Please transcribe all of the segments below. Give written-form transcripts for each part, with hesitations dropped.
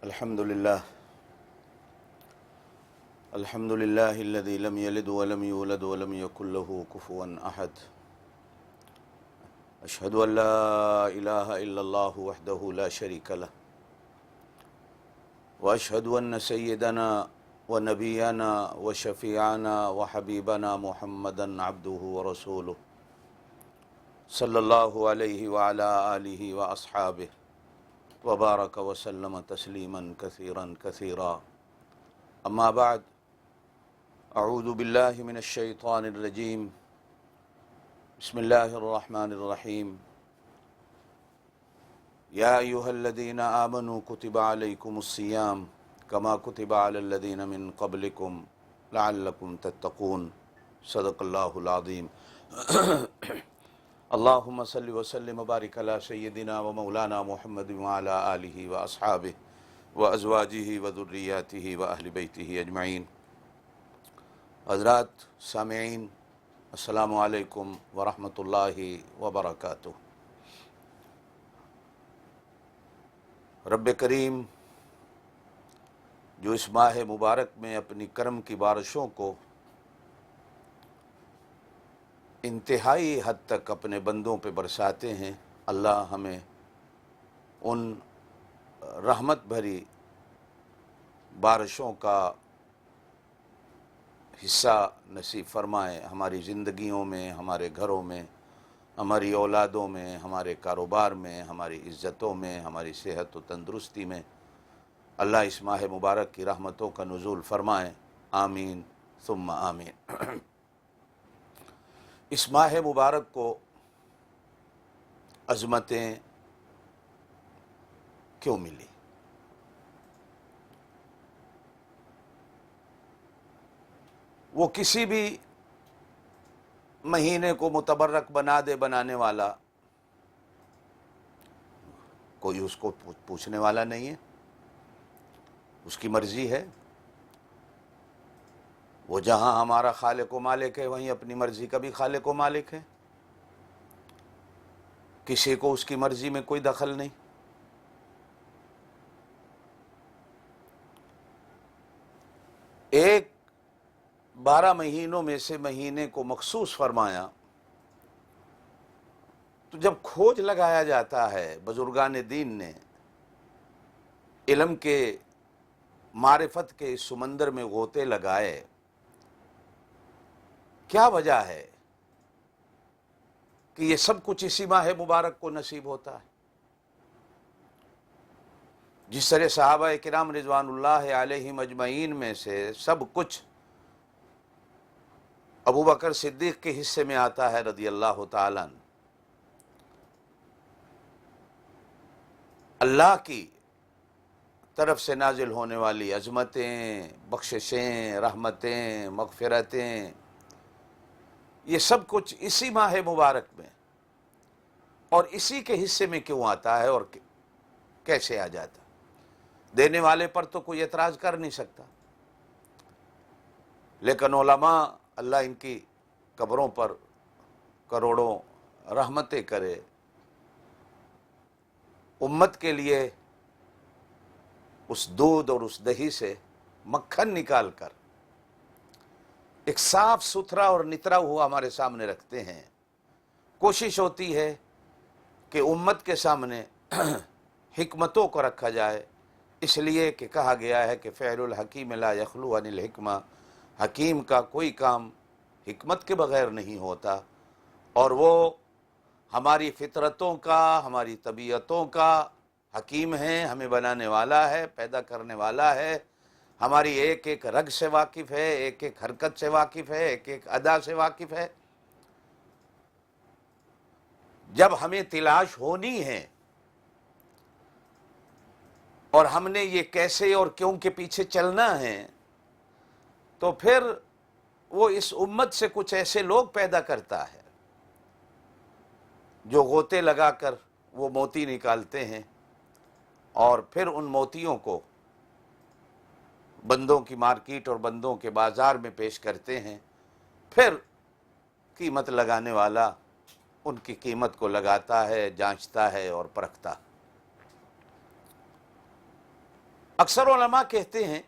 الحمد لله الحمد لله الذي لم يلد ولم يولد ولم يكن له كفوا أحد. أشهد أن لا إله إلا الله وحده لا شريك له، وأشهد أن سيدنا ونبينا وشفيعنا وحبيبنا محمدا عبده ورسوله صلى الله عليه وعلى آله وأصحابه وبارك وسلم تسليما كثيرا كثيرا. أما بعد، أعوذ بالله من الشيطان الرجيم. بسم الله الرحمن الرحيم. يا أيها الذين آمنوا كتب عليكم الصيام كما كتب على الذين من قبلكم لعلكم تتقون. صدق الله العظيم. اللهم صل وسلم وبارك على سيدنا ومولانا محمد وعلى آله وأصحابه وأزواجه وذرياته وأهل بيته أجمعين. حضرات سامعین، السلام علیکم ورحمۃ اللہ وبرکاتہ. رب کریم جو اس ماہ مبارک میں اپنی کرم کی بارشوں کو انتہائی حد تک اپنے بندوں پہ برساتے ہیں، اللہ ہمیں ان رحمت بھری بارشوں کا حصہ نصیب فرمائے. ہماری زندگیوں میں، ہمارے گھروں میں، ہماری اولادوں میں، ہمارے کاروبار میں، ہماری عزتوں میں، ہماری صحت و تندرستی میں اللہ اس ماہ مبارک کی رحمتوں کا نزول فرمائے. آمین ثم آمین. اس ماہ مبارک کو عظمتیں کیوں ملی؟ وہ کسی بھی مہینے کو متبرک بنانے والا کوئی اس کو پوچھنے والا نہیں ہے. اس کی مرضی ہے. وہ جہاں ہمارا خالق و مالک ہے وہیں اپنی مرضی کا بھی خالق و مالک ہے. کسی کو اس کی مرضی میں کوئی دخل نہیں. ایک 12 مہینوں میں سے مہینے کو مخصوص فرمایا تو جب کھوج لگایا جاتا ہے، بزرگان دین نے علم کے معرفت کے اس سمندر میں غوطے لگائے. کیا وجہ ہے کہ یہ سب کچھ اسی ماہ مبارک کو نصیب ہوتا ہے؟ جس طرح صحابہ کرام رضوان اللہ علیہم اجمعین میں سے سب کچھ ابو بکر صدیق کے حصے میں آتا ہے رضی اللہ تعالیٰ عنہ. اللہ کی طرف سے نازل ہونے والی عظمتیں، بخششیں، رحمتیں، مغفرتیں، یہ سب کچھ اسی ماہ مبارک میں اور اسی کے حصے میں کیوں آتا ہے اور کیسے آ جاتا ہے؟ دینے والے پر تو کوئی اعتراض کر نہیں سکتا، لیکن علماء اللہ ان کی قبروں پر کروڑوں رحمتیں کرے، امت کے لیے اس دودھ اور اس دہی سے مکھن نکال کر ایک صاف ستھرا اور نترا ہوا ہمارے سامنے رکھتے ہیں. کوشش ہوتی ہے کہ امت کے سامنے حکمتوں کو رکھا جائے، اس لیے کہ کہا گیا ہے کہ فعل الحکیم لا یخلو عن الحکمہ، حکیم کا کوئی کام حکمت کے بغیر نہیں ہوتا. اور وہ ہماری فطرتوں کا، ہماری طبیعتوں کا حکیم ہے، ہمیں بنانے والا ہے، پیدا کرنے والا ہے، ہماری ایک ایک رگ سے واقف ہے، ایک ایک حرکت سے واقف ہے، ایک ایک ادا سے واقف ہے. جب ہمیں تلاش ہونی ہے اور ہم نے یہ کیسے اور کیوں کے پیچھے چلنا ہے، تو پھر وہ اس امت سے کچھ ایسے لوگ پیدا کرتا ہے جو غوطے لگا کر وہ موتی نکالتے ہیں اور پھر ان موتیوں کو بندوں کی مارکیٹ اور بندوں کے بازار میں پیش کرتے ہیں. پھر قیمت لگانے والا ان کی قیمت کو لگاتا ہے، جانچتا ہے اور پرکھتا. اکثر علماء کہتے ہیں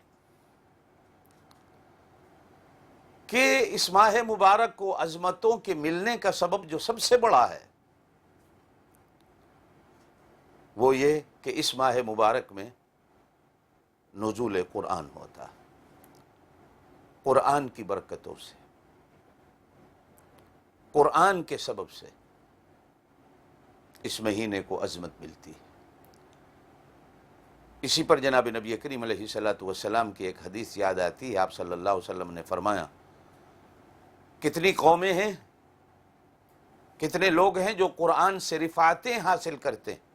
کہ اس ماہ مبارک کو عظمتوں کے ملنے کا سبب جو سب سے بڑا ہے وہ یہ کہ اس ماہ مبارک میں نزول قرآن ہوتا ہے، قرآن کی برکتوں سے، قرآن کے سبب سے اس مہینے کو عظمت ملتی ہے۔ اسی پر جناب نبی کریم علیہ الصلوۃ والسلام کی ایک حدیث یاد آتی ہے۔ آپ صلی اللہ علیہ وسلم نے فرمایا، کتنی قومیں ہیں، کتنے لوگ ہیں جو قرآن سے رفعتیں حاصل کرتے ہیں،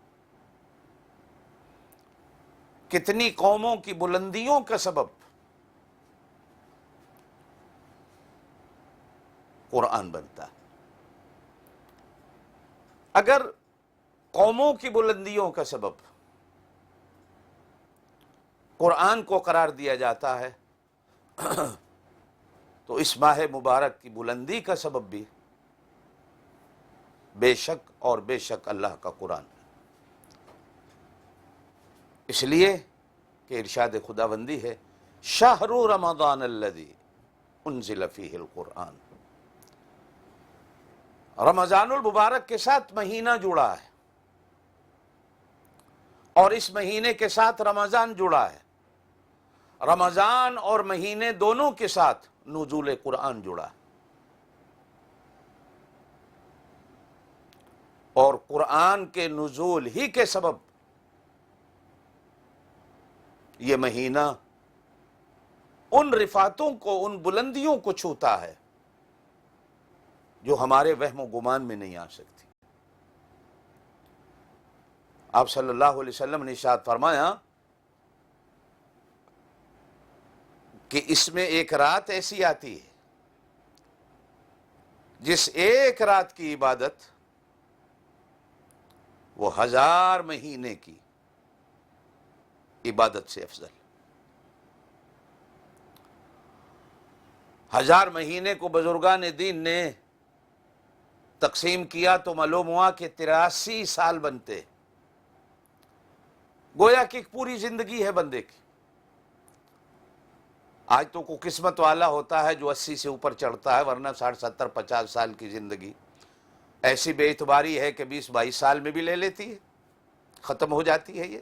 کتنی قوموں کی بلندیوں کا سبب قرآن بنتا ہے۔ اگر قوموں کی بلندیوں کا سبب قرآن کو قرار دیا جاتا ہے تو اس ماہ مبارک کی بلندی کا سبب بھی بے شک اور بے شک اللہ کا قرآن ہے۔ اس لیے کہ ارشاد خداوندی ہے، شہر رمضان الذی انزل فیہ القرآن، رمضان المبارک کے ساتھ مہینہ جڑا ہے اور اس مہینے کے ساتھ رمضان جڑا ہے، رمضان اور مہینے دونوں کے ساتھ نزول قرآن جڑا ہے، اور قرآن کے نزول ہی کے سبب یہ مہینہ ان رفعتوں کو، ان بلندیوں کو چھوتا ہے جو ہمارے وہم و گمان میں نہیں آ سکتی۔ آپ صلی اللہ علیہ وسلم نے ارشاد فرمایا کہ اس میں ایک رات ایسی آتی ہے جس ایک رات کی عبادت وہ 1000 مہینے کی عبادت سے افضل۔ 1000 مہینے کو بزرگان دین نے تقسیم کیا تو معلوم ہوا کہ 83 سال بنتے، گویا کہ ایک پوری زندگی ہے بندے کی۔ آج تو کوئی قسمت والا ہوتا ہے جو 80 سے اوپر چڑھتا ہے، ورنہ 60 70 50 سال کی زندگی ایسی بے اعتباری ہے کہ 20 22 سال میں بھی لے لیتی ہے، ختم ہو جاتی ہے۔ یہ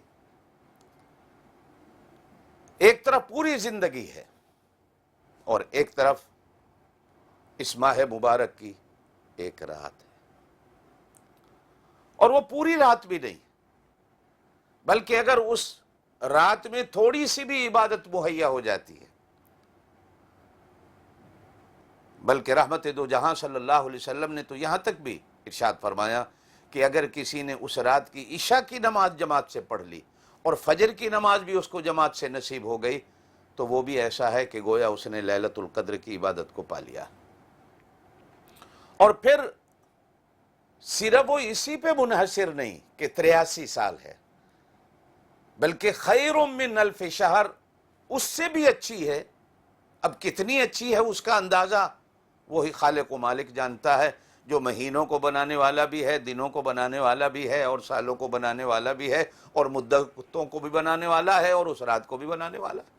ایک طرف پوری زندگی ہے اور ایک طرف اس ماہ مبارک کی ایک رات ہے، اور وہ پوری رات بھی نہیں، بلکہ اگر اس رات میں تھوڑی سی بھی عبادت مہیا ہو جاتی ہے، بلکہ رحمت دو جہاں صلی اللہ علیہ وسلم نے تو یہاں تک بھی ارشاد فرمایا کہ اگر کسی نے اس رات کی عشاء کی نماز جماعت سے پڑھ لی اور فجر کی نماز بھی اس کو جماعت سے نصیب ہو گئی تو وہ بھی ایسا ہے کہ گویا اس نے لیلۃ القدر کی عبادت کو پا لیا۔ اور پھر صرف وہ اسی پہ منحصر نہیں کہ 83 سال ہے، بلکہ خیر من الف شہر اس سے بھی اچھی ہے۔ اب کتنی اچھی ہے اس کا اندازہ وہی خالق و مالک جانتا ہے، جو مہینوں کو بنانے والا بھی ہے، دنوں کو بنانے والا بھی ہے، اور سالوں کو بنانے والا بھی ہے، اور مدتوں کو بھی بنانے والا ہے، اور اس رات کو بھی بنانے والا ہے۔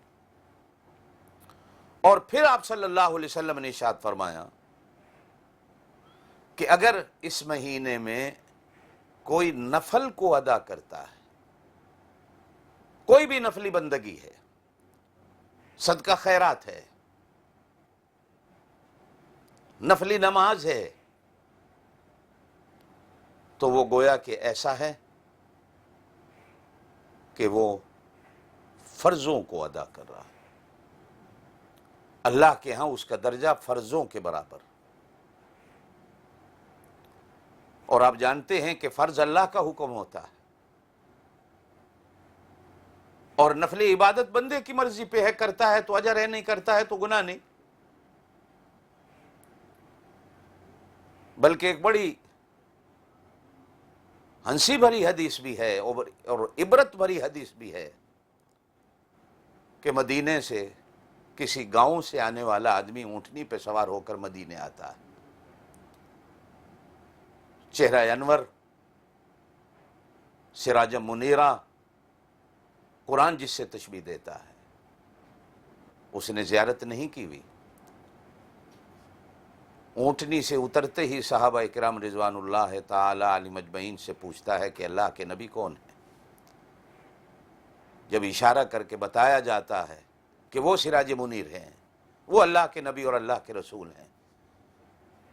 اور پھر آپ صلی اللہ علیہ وسلم نے ارشاد فرمایا کہ اگر اس مہینے میں کوئی نفل کو ادا کرتا ہے، کوئی بھی نفلی بندگی ہے، صدقہ خیرات ہے، نفلی نماز ہے، تو وہ گویا کہ ایسا ہے کہ وہ فرضوں کو ادا کر رہا ہے۔ اللہ کے ہاں اس کا درجہ فرضوں کے برابر۔ اور آپ جانتے ہیں کہ فرض اللہ کا حکم ہوتا ہے اور نفلی عبادت بندے کی مرضی پہ ہے، کرتا ہے تو اجر ہے، نہیں کرتا ہے تو گناہ نہیں۔ بلکہ ایک بڑی ہنسی بھری حدیث بھی ہے اور عبرت بھری حدیث بھی ہے کہ مدینے سے کسی گاؤں سے آنے والا آدمی اونٹنی پہ سوار ہو کر مدینے آتا ہے، چہرہ انور، سراج منیرہ، قرآن جس سے تشبیہ دیتا ہے اس نے زیارت نہیں کی ہوئی۔ اونٹنی سے اترتے ہی صحابہ کرام رضوان اللہ تعالی علیہم اجمعین سے پوچھتا ہے کہ اللہ کے نبی کون ہے؟ جب اشارہ کر کے بتایا جاتا ہے کہ وہ سراج منیر ہیں، وہ اللہ کے نبی اور اللہ کے رسول ہیں،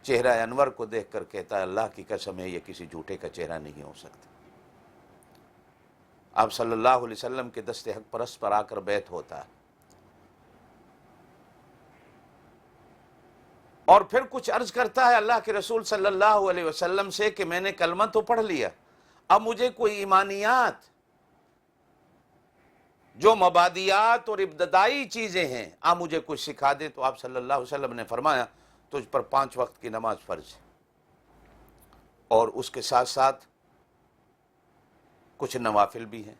چہرہ انور کو دیکھ کر کہتا ہے اللہ کی قسم ہے یہ کسی جھوٹے کا چہرہ نہیں ہو سکتا۔ آپ صلی اللہ علیہ وسلم کے دست حق پرست پر آ کر بیعت ہوتا ہے، اور پھر کچھ عرض کرتا ہے اللہ کے رسول صلی اللہ علیہ وسلم سے کہ میں نے کلمہ تو پڑھ لیا، اب مجھے کوئی ایمانیات جو مبادیات اور ابتدائی چیزیں ہیں آپ مجھے کچھ سکھا دیں۔ تو آپ صلی اللہ علیہ وسلم نے فرمایا تجھ پر 5 وقت کی نماز فرض ہے، اور اس کے ساتھ ساتھ کچھ نوافل بھی ہیں۔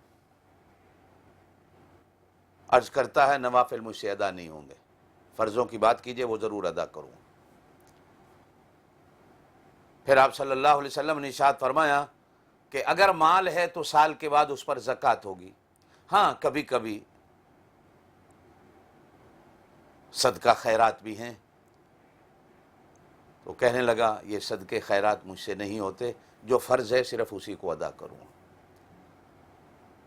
عرض کرتا ہے نوافل مجھ سے ادا نہیں ہوں گے، فرضوں کی بات کیجئے وہ ضرور ادا کروں۔ پھر آپ صلی اللہ علیہ وسلم نے ارشاد فرمایا کہ اگر مال ہے تو سال کے بعد اس پر زکوٰۃ ہوگی، ہاں کبھی کبھی صدقہ خیرات بھی ہیں۔ تو کہنے لگا یہ صدقے خیرات مجھ سے نہیں ہوتے، جو فرض ہے صرف اسی کو ادا کروں۔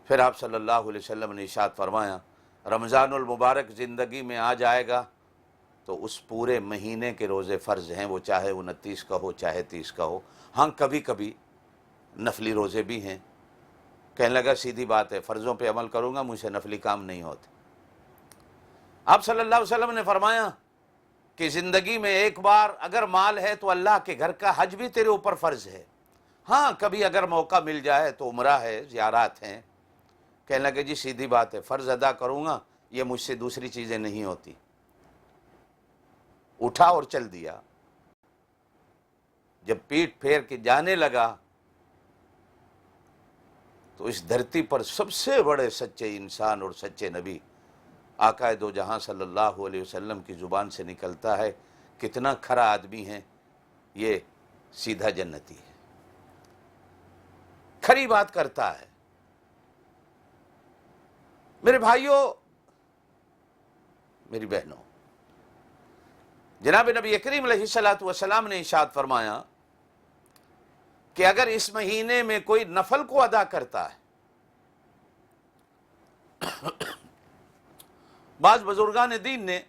پھر آپ صلی اللہ علیہ وسلم نے ارشاد فرمایا رمضان المبارک زندگی میں آ جائے گا تو اس پورے مہینے کے روزے فرض ہیں، وہ چاہے 29 کا ہو چاہے 30 کا ہو، ہاں کبھی کبھی نفلی روزے بھی ہیں۔ کہنے لگا سیدھی بات ہے، فرضوں پہ عمل کروں گا، مجھ سے نفلی کام نہیں ہوتے۔ آپ صلی اللہ علیہ وسلم نے فرمایا کہ زندگی میں ایک بار اگر مال ہے تو اللہ کے گھر کا حج بھی تیرے اوپر فرض ہے، ہاں کبھی اگر موقع مل جائے تو عمرہ ہے، زیارات ہیں۔ کہنے لگے جی سیدھی بات ہے، فرض ادا کروں گا، یہ مجھ سے دوسری چیزیں نہیں ہوتی۔ اٹھا اور چل دیا۔ جب پیٹ پھیر کے جانے لگا تو اس دھرتی پر سب سے بڑے سچے انسان اور سچے نبی آقا دو جہاں صلی اللہ علیہ وسلم کی زبان سے نکلتا ہے کتنا کھرا آدمی ہے، یہ سیدھا جنتی ہے، کھری بات کرتا ہے۔ میرے بھائیوں، میری بہنوں، جناب نبی کریم علیہ الصلوۃ والسلام نے ارشاد فرمایا کہ اگر اس مہینے میں کوئی نفل کو ادا کرتا ہے، بعض بزرگان دین نے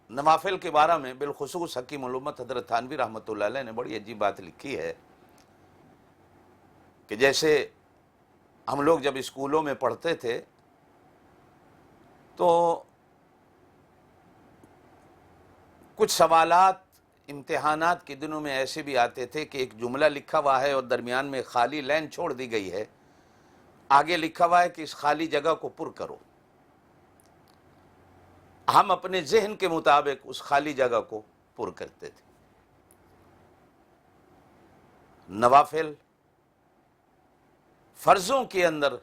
نوافل کے بارے میں بالخصوص حکیم الامت حضرت تھانوی رحمۃ اللہ علیہ نے بڑی عجیب بات لکھی ہے کہ جیسے ہم لوگ جب اسکولوں میں پڑھتے تھے تو کچھ سوالات امتحانات کے دنوں میں ایسے بھی آتے تھے کہ ایک جملہ لکھا ہوا ہے اور درمیان میں خالی لائن چھوڑ دی گئی ہے، آگے لکھا ہوا ہے کہ اس خالی جگہ کو پر کرو۔ ہم اپنے ذہن کے مطابق اس خالی جگہ کو پر کرتے تھے۔ نوافل فرضوں کے اندر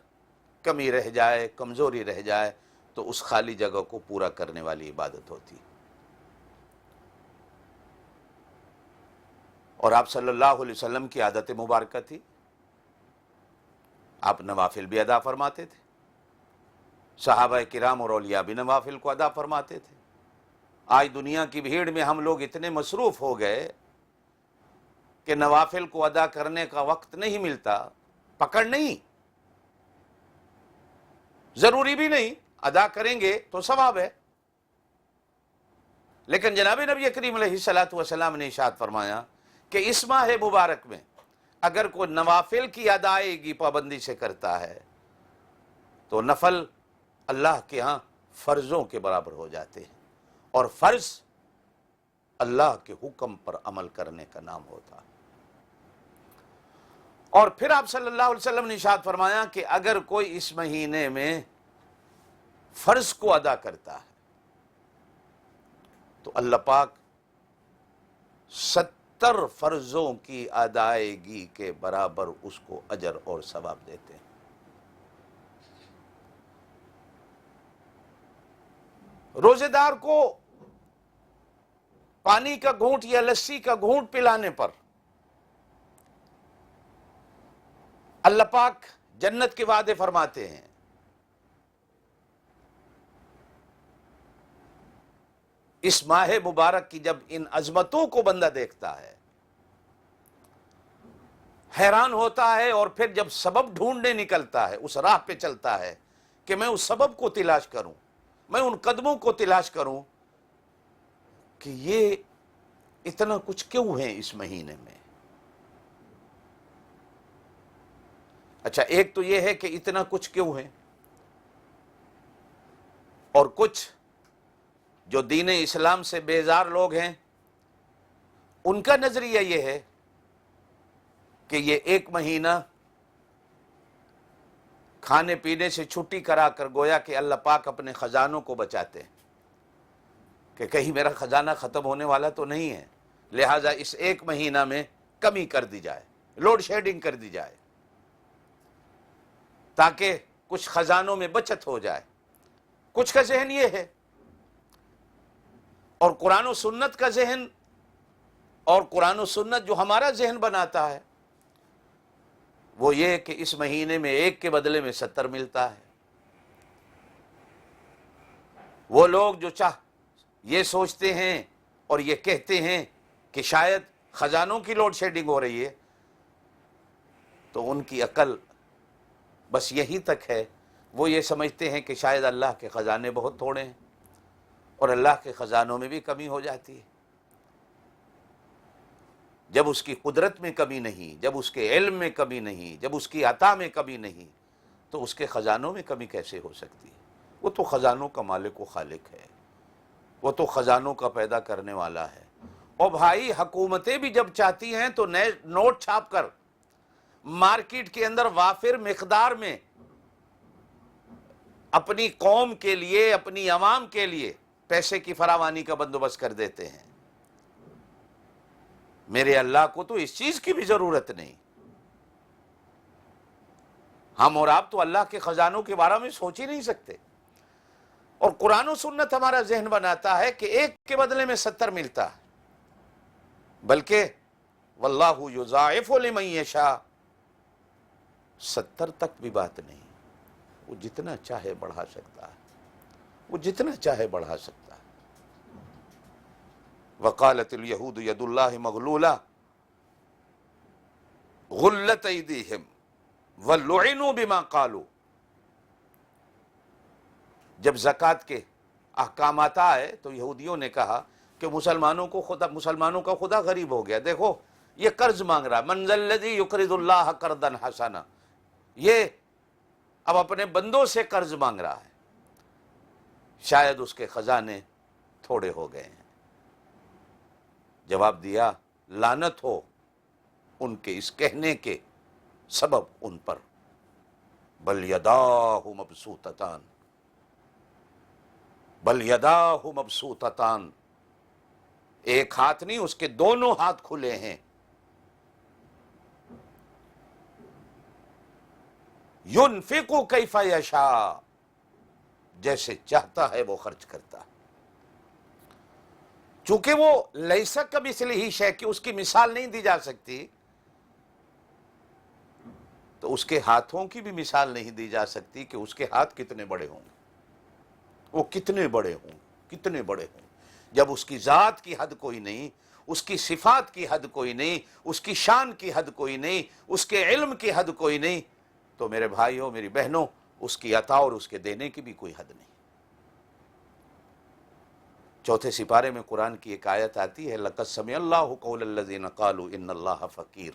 کمی رہ جائے، کمزوری رہ جائے تو اس خالی جگہ کو پورا کرنے والی عبادت ہوتی۔ اور آپ صلی اللہ علیہ وسلم کی عادت مبارکہ تھی، آپ نوافل بھی ادا فرماتے تھے، صحابہ کرام اور اولیاء بھی نوافل کو ادا فرماتے تھے۔ آج دنیا کی بھیڑ میں ہم لوگ اتنے مصروف ہو گئے کہ نوافل کو ادا کرنے کا وقت نہیں ملتا، پکڑ نہیں، ضروری بھی نہیں، ادا کریں گے تو ثواب ہے۔ لیکن جناب نبی کریم علیہ الصلوۃ والسلام نے ارشاد فرمایا کہ اس ماہ مبارک میں اگر کوئی نوافل کی ادائیگی پابندی سے کرتا ہے تو نفل اللہ کے ہاں فرضوں کے برابر ہو جاتے ہیں، اور فرض اللہ کے حکم پر عمل کرنے کا نام ہوتا ہے۔ اور پھر آپ صلی اللہ علیہ وسلم نے ارشاد فرمایا کہ اگر کوئی اس مہینے میں فرض کو ادا کرتا ہے تو اللہ پاک 70 فرضوں کی ادائیگی کے برابر اس کو اجر اور ثواب دیتے ہیں۔ روزے دار کو پانی کا گھونٹ یا لسی کا گھونٹ پلانے پر اللہ پاک جنت کے وعدے فرماتے ہیں، اس ماہ مبارک کی جب ان عظمتوں کو بندہ دیکھتا ہے، حیران ہوتا ہے، اور پھر جب سبب ڈھونڈنے نکلتا ہے، اس راہ پہ چلتا ہے کہ میں اس سبب کو تلاش کروں، میں ان قدموں کو تلاش کروں کہ یہ اتنا کچھ کیوں ہے اس مہینے میں۔ اچھا، ایک تو یہ ہے کہ اتنا کچھ کیوں ہے، اور کچھ جو دین اسلام سے بیزار لوگ ہیں ان کا نظریہ یہ ہے کہ یہ ایک مہینہ کھانے پینے سے چھٹی کرا کر گویا کہ اللہ پاک اپنے خزانوں کو بچاتے ہیں کہ کہیں میرا خزانہ ختم ہونے والا تو نہیں ہے، لہٰذا اس ایک مہینہ میں کمی کر دی جائے، لوڈ شیڈنگ کر دی جائے تاکہ کچھ خزانوں میں بچت ہو جائے۔ کچھ کا ذہن یہ ہے، اور قرآن و سنت کا ذہن، اور قرآن و سنت جو ہمارا ذہن بناتا ہے وہ یہ کہ اس مہینے میں ایک کے بدلے میں 70 ملتا ہے۔ وہ لوگ جو یہ سوچتے ہیں اور یہ کہتے ہیں کہ شاید خزانوں کی لوڈ شیڈنگ ہو رہی ہے، تو ان کی عقل بس یہی تک ہے، وہ یہ سمجھتے ہیں کہ شاید اللہ کے خزانے بہت تھوڑے ہیں، اور اللہ کے خزانوں میں بھی کمی ہو جاتی ہے۔ جب اس کی قدرت میں کمی نہیں، جب اس کے علم میں کمی نہیں، جب اس کی عطا میں کمی نہیں، تو اس کے خزانوں میں کمی کیسے ہو سکتی ہے؟ وہ تو خزانوں کا مالک و خالق ہے، وہ تو خزانوں کا پیدا کرنے والا ہے۔ اور بھائی، حکومتیں بھی جب چاہتی ہیں تو نئے نوٹ چھاپ کر مارکیٹ کے اندر وافر مقدار میں اپنی قوم کے لیے، اپنی عوام کے لیے پیسے کی فراوانی کا بندوبست کر دیتے ہیں۔ میرے اللہ کو تو اس چیز کی بھی ضرورت نہیں۔ ہم اور آپ تو اللہ کے خزانوں کے بارے میں سوچ ہی نہیں سکتے، اور قرآن و سنت ہمارا ذہن بناتا ہے کہ ایک کے بدلے میں 70 ملتا ہے، بلکہ واللہ یضاعف لمن یشاء، 70 تک بھی بات نہیں، وہ جتنا چاہے بڑھا سکتا ہے، وہ جتنا چاہے بڑھا سکتا ہے۔ وقالت الیہود ید اللہ مغلولہ غلت ایدیہم ولعنوا بما قالوا۔ جب زکوٰۃ کے احکامات آئے تو یہودیوں نے کہا کہ مسلمانوں کا خدا غریب ہو گیا، دیکھو یہ قرض مانگ رہا ہے، من ذا الذی یقرض اللہ قرضا حسنا، یہ اب اپنے بندوں سے قرض مانگ رہا ہے، شاید اس کے خزانے تھوڑے ہو گئے ہیں۔ جواب دیا، لعنت ہو ان کے اس کہنے کے سبب ان پر، بل یداہ مبسوطتان، بل یداہ مبسوطتان، ایک ہاتھ نہیں، اس کے دونوں ہاتھ کھلے ہیں، ينفق کیف یشاء، جیسے چاہتا ہے وہ خرچ کرتا ہے۔ چونکہ وہ لیس کمثلہ شیء، کہ اس کی مثال نہیں دی جا سکتی، تو اس کے ہاتھوں کی بھی مثال نہیں دی جا سکتی کہ اس کے ہاتھ کتنے بڑے ہوں گے، وہ کتنے بڑے ہوں، کتنے بڑے ہوں، جب اس کی ذات کی حد کوئی نہیں، اس کی صفات کی حد کوئی نہیں، اس کی شان کی حد کوئی نہیں، اس کے علم کی حد کوئی نہیں، تو میرے بھائیوں، میری بہنوں، اس کی عطا اور اس کے دینے کی بھی کوئی حد نہیں۔ چوتھے سپارے میں قرآن کی ایک آیت آتی ہے، لَقَدْ سَمِعَ اللَّهُ قَوْلَ الَّذِينَ قَالُوا إِنَّ اللَّهَ فَقِيرٌ۔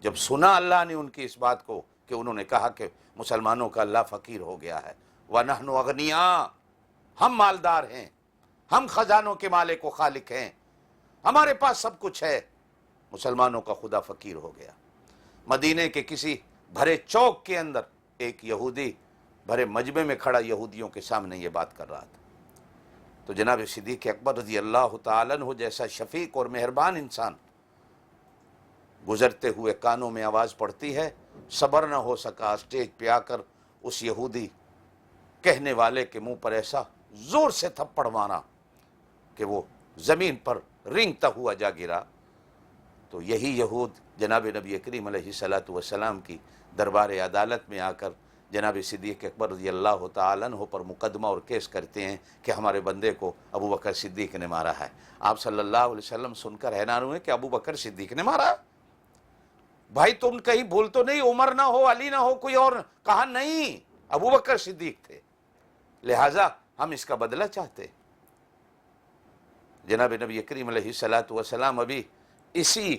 جب سنا اللہ نے ان کی اس بات کو کہ انہوں نے کہا کہ مسلمانوں کا اللہ فقیر ہو گیا ہے، وَنَحْنُ أَغْنِيَاءُ، ہم مالدار ہیں، ہم خزانوں کے مالک و خالق ہیں، ہمارے پاس سب کچھ ہے، مسلمانوں کا خدا فقیر ہو گیا۔ مدینے کے کسی بھرے چوک کے اندر ایک یہودی بھرے مجمع میں کھڑا یہودیوں کے سامنے یہ بات کر رہا تھا، تو جناب صدیق اکبر رضی اللہ تعالیٰ عنہ جیسا شفیق اور مہربان انسان گزرتے ہوئے کانوں میں آواز پڑتی ہے، صبر نہ ہو سکا، اسٹیج پہ آ کر اس یہودی کہنے والے کے منہ پر ایسا زور سے تھپڑ مارا کہ وہ زمین پر رینگتا ہوا جا گرا۔ تو یہی یہود جناب نبی کریم علیہ الصلوۃ والسلام کی دربار عدالت میں آ کر جناب صدیق اکبر رضی اللہ تعالیٰ عنہ پر مقدمہ اور کیس کرتے ہیں کہ ہمارے بندے کو ابو بکر صدیق نے مارا ہے۔ آپ صلی اللہ علیہ وسلم سن کر حیران ہوئے کہ ابو بکر صدیق نے مارا؟ بھائی تم کہیں بھول تو نہیں، عمر نہ ہو، علی نہ ہو، کوئی اور؟ کہا نہیں، ابو بکر صدیق تھے، لہٰذا ہم اس کا بدلہ چاہتے۔ جناب نبی کریم علیہ السلام ابھی اسی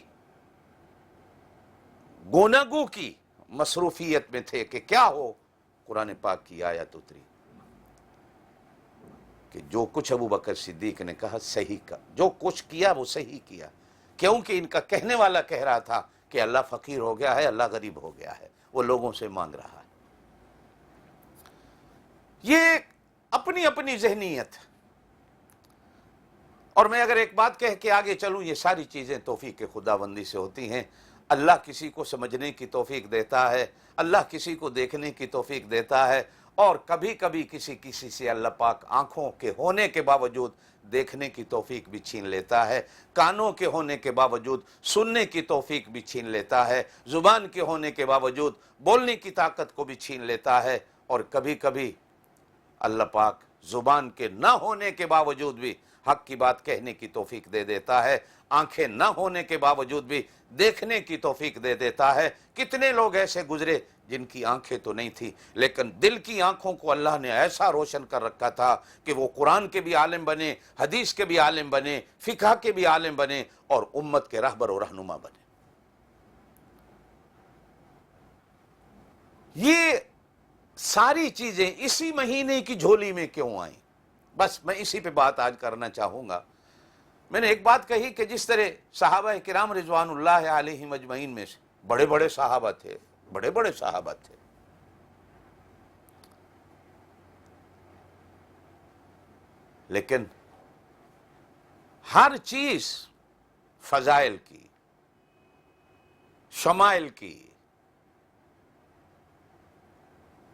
گوناگو کی مصروفیت میں تھے کہ کیا ہو، قرآن پاک کی آیت اتری کہ جو کچھ ابو بکر صدیق نے کہا صحیح کا، جو کچھ کیا وہ صحیح کیا، کیونکہ ان کا کہنے والا کہہ رہا تھا کہ اللہ فقیر ہو گیا ہے، اللہ غریب ہو گیا ہے، وہ لوگوں سے مانگ رہا ہے۔ یہ اپنی اپنی ذہنیت۔ اور میں اگر ایک بات کہہ کے آگے چلوں، یہ ساری چیزیں توفیق خداوندی سے ہوتی ہیں۔ اللہ کسی کو سمجھنے کی توفیق دیتا ہے، اللہ کسی کو دیکھنے کی توفیق دیتا ہے، اور کبھی کبھی کسی سے اللہ پاک آنکھوں کے ہونے کے باوجود دیکھنے کی توفیق بھی چھین لیتا ہے، کانوں کے ہونے کے باوجود سننے کی توفیق بھی چھین لیتا ہے، زبان کے ہونے کے باوجود بولنے کی طاقت کو بھی چھین لیتا ہے، اور کبھی کبھی اللہ پاک زبان کے نہ ہونے کے باوجود بھی حق کی بات کہنے کی توفیق دے دیتا ہے، آنکھیں نہ ہونے کے باوجود بھی دیکھنے کی توفیق دے دیتا ہے۔ کتنے لوگ ایسے گزرے جن کی آنکھیں تو نہیں تھی، لیکن دل کی آنکھوں کو اللہ نے ایسا روشن کر رکھا تھا کہ وہ قرآن کے بھی عالم بنے، حدیث کے بھی عالم بنے، فقہ کے بھی عالم بنے، اور امت کے رہبر و رہنما بنے۔ یہ ساری چیزیں اسی مہینے کی جھولی میں کیوں آئیں؟ بس میں اسی پہ بات آج کرنا چاہوں گا۔ میں نے ایک بات کہی کہ جس طرح صحابہ کرام رضوان اللہ علیہم اجمعین میں سے بڑے بڑے صحابہ تھے، بڑے بڑے صحابہ تھے، لیکن ہر چیز فضائل کی، شمائل کی،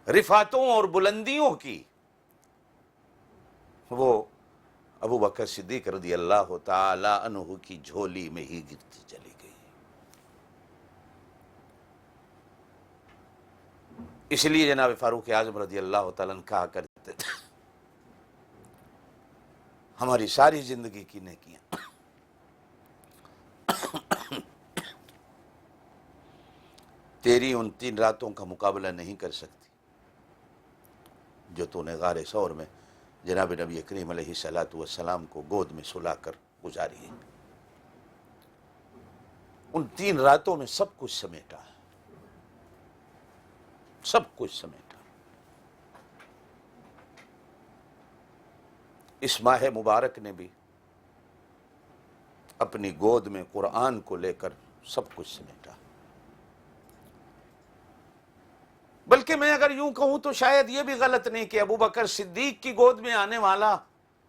رفعتوں اور بلندیوں کی، وہ ابو بکر صدیق رضی اللہ تعالی عنہ کی جھولی میں ہی گرتی چلی گئی۔ اس لیے جناب فاروق اعظم رضی اللہ تعالیٰ عنہ کہا کرتے تھے، ہماری ساری زندگی کی نیکیاں تیری ان 3 راتوں کا مقابلہ نہیں کر سکتی جو تو نے غار ثور میں جناب نبی کریم علیہ السلام کو گود میں سلا کر گزاری ہے۔ ان 3 راتوں میں سب کچھ سمیٹا ہے، سب کچھ سمیٹا۔ اس ماہ مبارک نے بھی اپنی گود میں قرآن کو لے کر سب کچھ سمیٹا۔ بلکہ میں اگر یوں کہوں تو شاید یہ بھی غلط نہیں کہ ابو بکر صدیق کی گود میں آنے والا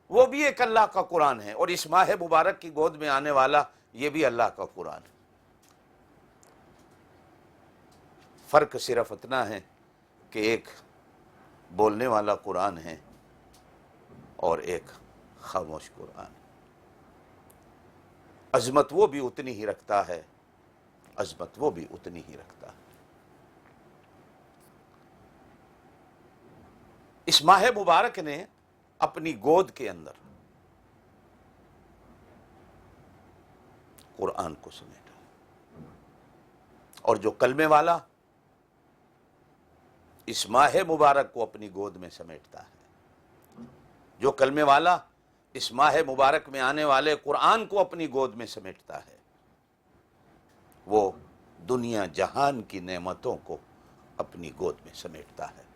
وہ بھی ایک اللہ کا قرآن ہے، اور اس ماہ مبارک کی گود میں آنے والا یہ بھی اللہ کا قرآن ہے۔ فرق صرف اتنا ہے کہ ایک بولنے والا قرآن ہے اور ایک خاموش قرآن۔ عظمت وہ بھی اتنی ہی رکھتا ہے، عظمت وہ بھی اتنی ہی رکھتا ہے۔ اس ماہ مبارک نے اپنی گود کے اندر قرآن کو سمیٹا، اور جو کلمے والا اس ماہ مبارک کو اپنی گود میں سمیٹتا ہے، جو کلمے والا اس ماہ مبارک میں آنے والے قرآن کو اپنی گود میں سمیٹتا ہے، وہ دنیا جہان کی نعمتوں کو اپنی گود میں سمیٹتا ہے۔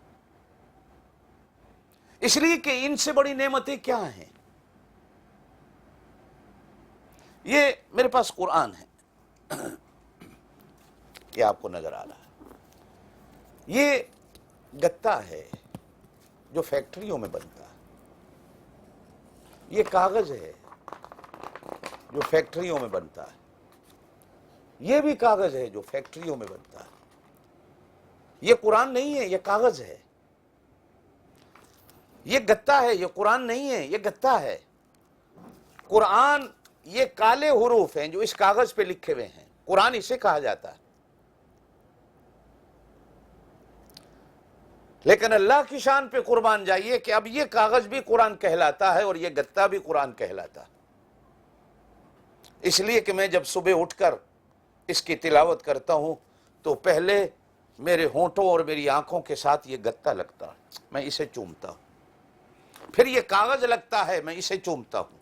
اس لیے کہ ان سے بڑی نعمتیں کیا ہیں؟ یہ میرے پاس قرآن ہے، یہ آپ کو نظر آ رہا ہے، یہ گتا ہے جو فیکٹریوں میں بنتا ہے، یہ کاغذ ہے جو فیکٹریوں میں بنتا ہے، یہ بھی کاغذ ہے جو فیکٹریوں میں بنتا ہے۔ یہ قرآن نہیں ہے، یہ کاغذ ہے۔ یہ گتا ہے، یہ قرآن نہیں ہے، یہ گتا ہے۔ قرآن یہ کالے حروف ہیں جو اس کاغذ پہ لکھے ہوئے ہیں، قرآن اسے کہا جاتا ہے۔ لیکن اللہ کی شان پہ قربان جائیے کہ اب یہ کاغذ بھی قرآن کہلاتا ہے اور یہ گتا بھی قرآن کہلاتا ہے. اس لیے کہ میں جب صبح اٹھ کر اس کی تلاوت کرتا ہوں تو پہلے میرے ہونٹوں اور میری آنکھوں کے ساتھ یہ گتا لگتا ہے، میں اسے چومتا ہوں. پھر یہ کاغذ لگتا ہے، میں اسے چومتا ہوں.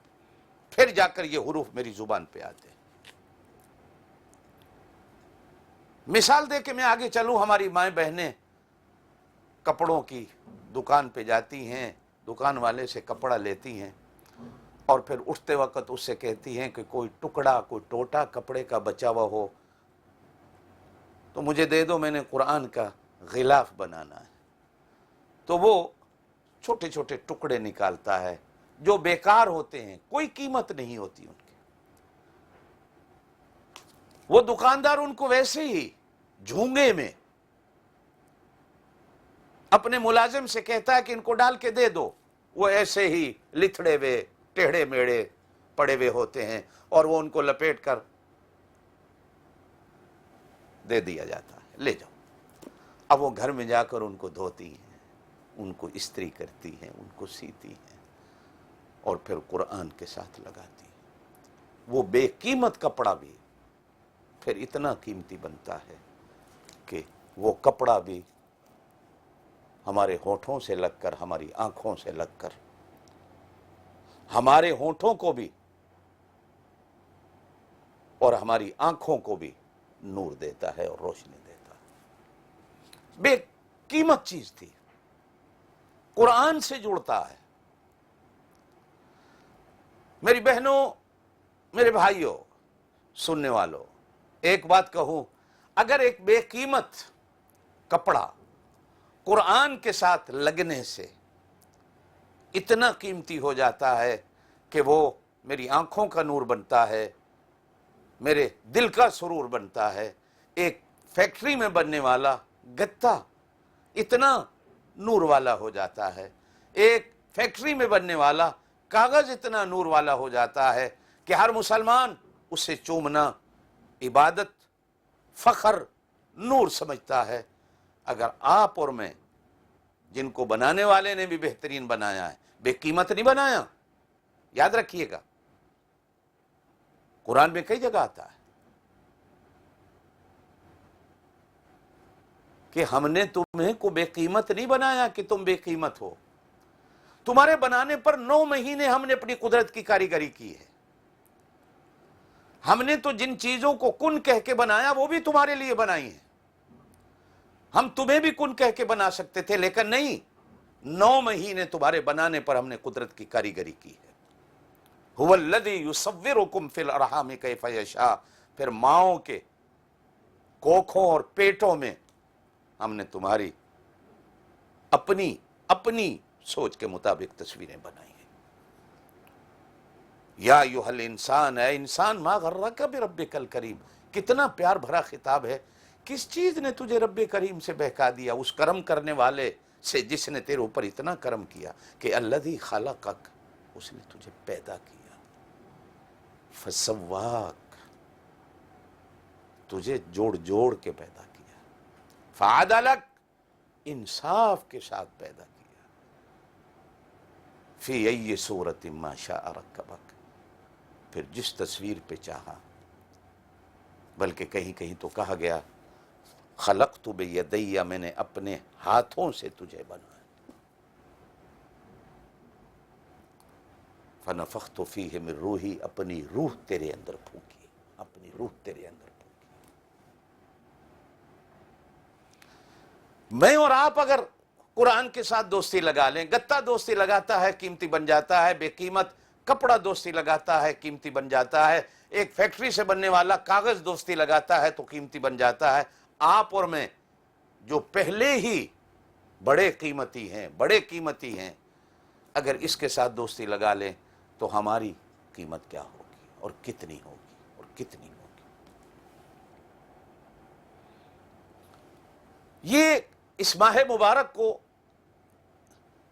پھر جا کر یہ حروف میری زبان پہ آتے ہیں. مثال دے کے میں آگے چلوں، ہماری مائیں بہنیں کپڑوں کی دکان پہ جاتی ہیں، دکان والے سے کپڑا لیتی ہیں اور پھر اٹھتے وقت اس سے کہتی ہیں کہ کوئی ٹکڑا، کوئی ٹوٹا کپڑے کا بچا ہوا ہو تو مجھے دے دو، میں نے قرآن کا غلاف بنانا ہے. تو وہ چھوٹے چھوٹے ٹکڑے نکالتا ہے جو بیکار ہوتے ہیں، کوئی قیمت نہیں ہوتی ان کی. وہ دکاندار ان کو ویسے ہی جھونگے میں اپنے ملازم سے کہتا ہے کہ ان کو ڈال کے دے دو، وہ ایسے ہی لتھڑے ہوئے ٹیڑھے میڑے پڑے ہوئے ہوتے ہیں اور وہ ان کو لپیٹ کر دے دیا جاتا ہے، لے جاؤ. اب وہ گھر میں جا کر ان کو دھوتی ہیں، ان کو استری کرتی ہیں، ان کو سیتی ہیں اور پھر قرآن کے ساتھ لگاتی ہیں. وہ بے قیمت کپڑا بھی پھر اتنا قیمتی بنتا ہے کہ وہ کپڑا بھی ہمارے ہونٹوں سے لگ کر، ہماری آنکھوں سے لگ کر ہمارے ہونٹوں کو بھی اور ہماری آنکھوں کو بھی نور دیتا ہے اور روشنی دیتا ہے. بے قیمت چیز تھی، قرآن سے جڑتا ہے. میری بہنوں، میرے بھائیوں، سننے والوں، ایک بات کہوں، اگر ایک بے قیمت کپڑا قرآن کے ساتھ لگنے سے اتنا قیمتی ہو جاتا ہے کہ وہ میری آنکھوں کا نور بنتا ہے، میرے دل کا سرور بنتا ہے. ایک فیکٹری میں بننے والا گتا اتنا نور والا ہو جاتا ہے، ایک فیکٹری میں بننے والا کاغذ اتنا نور والا ہو جاتا ہے کہ ہر مسلمان اسے چومنا عبادت، فخر، نور سمجھتا ہے. اگر آپ اور میں، جن کو بنانے والے نے بھی بہترین بنایا ہے، بے قیمت نہیں بنایا، یاد رکھیے گا، قرآن میں کئی جگہ آتا ہے کہ ہم نے تمہیں کو بے قیمت نہیں بنایا کہ تم بے قیمت ہو. تمہارے بنانے پر 9 مہینے ہم نے اپنی قدرت کی کاریگری کی ہے. ہم نے تو جن چیزوں کو کن کہہ کے بنایا وہ بھی تمہارے لیے بنائی ہیں. ہم تمہیں بھی کن کہہ کے بنا سکتے تھے، لیکن نہیں، 9 مہینے تمہارے بنانے پر ہم نے قدرت کی کاریگری کی ہے. هو الذی یصورکم فی الارحام کیف یشاء. پھر ماؤں کے کوکھوں اور پیٹوں میں ہم نے تمہاری اپنی سوچ کے مطابق تصویریں بنائی ہیں. یا ایھا الانسان، اے انسان، ما غرک بربک الکریم. کتنا پیار بھرا خطاب ہے. کس چیز نے تجھے رب کریم سے بہکا دیا؟ اس کرم کرنے والے سے جس نے تیرے اوپر اتنا کرم کیا کہ الذی خلقک، اس نے تجھے پیدا کیا، فسواک، تجھے جوڑ کے پیدا کیا، فعدلک، انصاف کے ساتھ پیدا کیا، فی ای صورت ما شاء رکبک، پھر جس تصویر پہ چاہا. بلکہ کہیں تو کہا گیا خلقت بیدی، میں نے اپنے ہاتھوں سے تجھے بنایا. فنفخت فیہ من روحی، اپنی روح تیرے اندر پھونکی، اپنی روح تیرے اندر پھونکی. میں اور آپ اگر قرآن کے ساتھ دوستی لگا لیں، گتا دوستی لگاتا ہے قیمتی بن جاتا ہے، بے قیمت کپڑا دوستی لگاتا ہے قیمتی بن جاتا ہے، ایک فیکٹری سے بننے والا کاغذ دوستی لگاتا ہے تو قیمتی بن جاتا ہے. آپ اور میں جو پہلے ہی بڑے قیمتی ہیں، اگر اس کے ساتھ دوستی لگا لیں تو ہماری قیمت کیا ہوگی اور کتنی ہوگی. یہ اس ماہ مبارک کو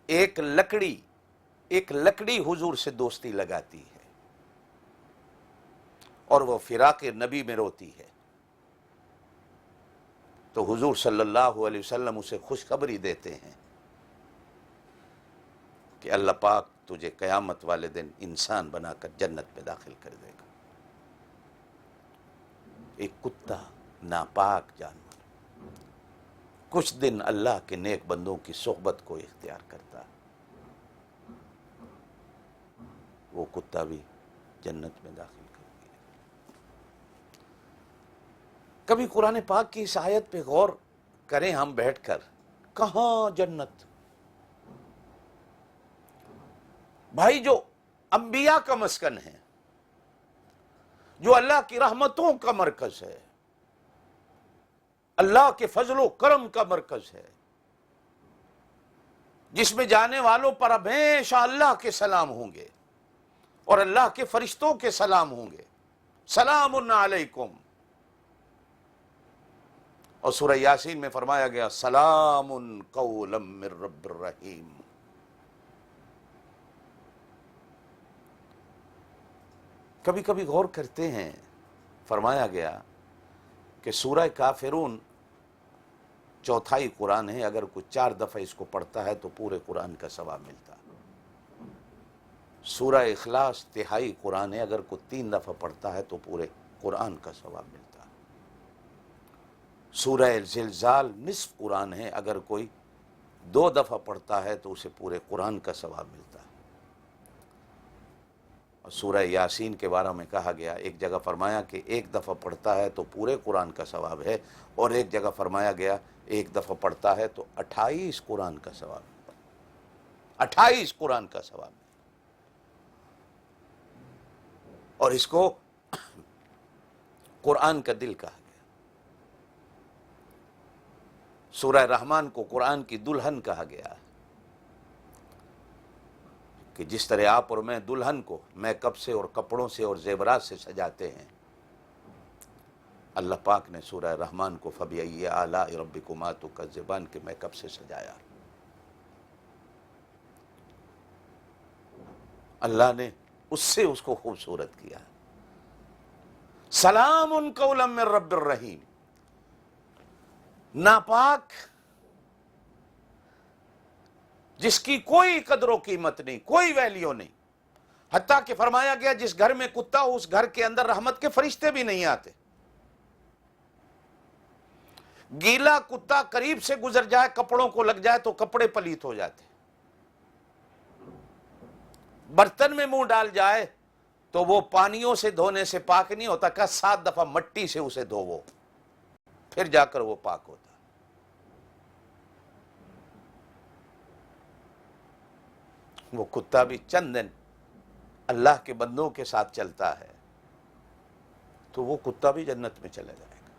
ایک لکڑی حضور سے دوستی لگاتی ہے اور وہ فراق نبی میں روتی ہے. تو حضور صلی اللہ علیہ وسلم اسے خوشخبری دیتے ہیں کہ اللہ پاک تجھے قیامت والے دن انسان بنا کر جنت میں داخل کر دے گا۔ ایک کتا ناپاک جانور کچھ دن اللہ کے نیک بندوں کی صحبت کو اختیار کرتا ہے، وہ کتا بھی جنت میں داخل کر دیا۔ کبھی قرآن پاک کی اس آیت پہ غور کریں ہم بیٹھ کر، کہاں جنت؟ بھائی جو انبیاء کا مسکن ہے، جو اللہ کی رحمتوں کا مرکز ہے، اللہ کے فضل و کرم کا مرکز ہے، جس میں جانے والوں پر ہمیشہ اللہ کے سلام ہوں گے اور اللہ کے فرشتوں کے سلام ہوں گے، سلام علیکم۔ اور سورہ یاسین میں فرمایا گیا سلام قولا من رب الرحیم۔ کبھی کبھی غور کرتے ہیں، فرمایا گیا کہ سورہ کافرون چوتھائی قرآن ہے، اگر کوئی 4 دفعہ اس کو پڑھتا ہے تو پورے قرآن کا ثواب ملتا ہے۔ سورہ اخلاص تہائی قرآن ہے، اگر کوئی 3 دفعہ پڑھتا ہے تو پورے قرآن کا ثواب ملتا ہے۔ سورہ زلزال نصف قرآن ہے، اگر کوئی 2 دفعہ پڑھتا ہے تو اسے پورے قرآن کا ثواب ملتا ہے۔ اور سورہ یاسین کے بارے میں کہا گیا، ایک جگہ فرمایا کہ 1 دفعہ پڑھتا ہے تو پورے قرآن کا ثواب ہے، اور ایک جگہ فرمایا گیا 1 دفعہ پڑھتا ہے تو 28 قرآن کا ثواب ہے، 28 قرآن کا ثواب ہے۔ اور اس کو قرآن کا دل کہا گیا۔ سورہ رحمان کو قرآن کی دلہن کہا گیا ہے، کہ جس طرح آپ اور میں دلہن کو میک اپ سے اور کپڑوں سے اور زیورات سے سجاتے ہیں، اللہ پاک نے سورہ رحمان کو فَبِأَيِّ آلَاءِ رَبِّكُمَا تُكَذِّبَانِ کے میک اپ سے سجایا۔ اللہ نے اس سے اس کو خوبصورت کیا۔ سلام قولا من رب الرحیم۔ ناپاک جس کی کوئی قدر و قیمت نہیں، کوئی ویلیو نہیں، حتیٰ کہ فرمایا گیا جس گھر میں کتا ہو اس گھر کے اندر رحمت کے فرشتے بھی نہیں آتے۔ گیلا کتا قریب سے گزر جائے، کپڑوں کو لگ جائے تو کپڑے پلیت ہو جاتے، برتن میں منہ ڈال جائے تو وہ پانیوں سے دھونے سے پاک نہیں ہوتا، کہ 7 دفعہ مٹی سے اسے دھوو پھر جا کر وہ پاک ہوتا۔ وہ کتا بھی چند دن اللہ کے بندوں کے ساتھ چلتا ہے تو وہ کتا بھی جنت میں چلا جائے گا۔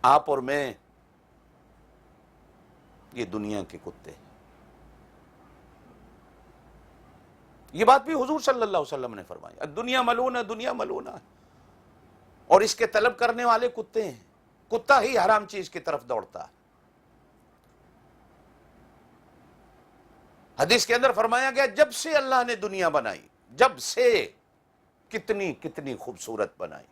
آپ اور میں یہ دنیا کے کتے ہیں۔ یہ بات بھی حضور صلی اللہ علیہ وسلم نے فرمائی، دنیا ملونہ، دنیا ملونہ، اور اس کے طلب کرنے والے کتے ہیں۔ کتا ہی حرام چیز کی طرف دوڑتا ہے۔ حدیث کے اندر فرمایا گیا جب سے اللہ نے دنیا بنائی، جب سے کتنی کتنی خوبصورت بنائی۔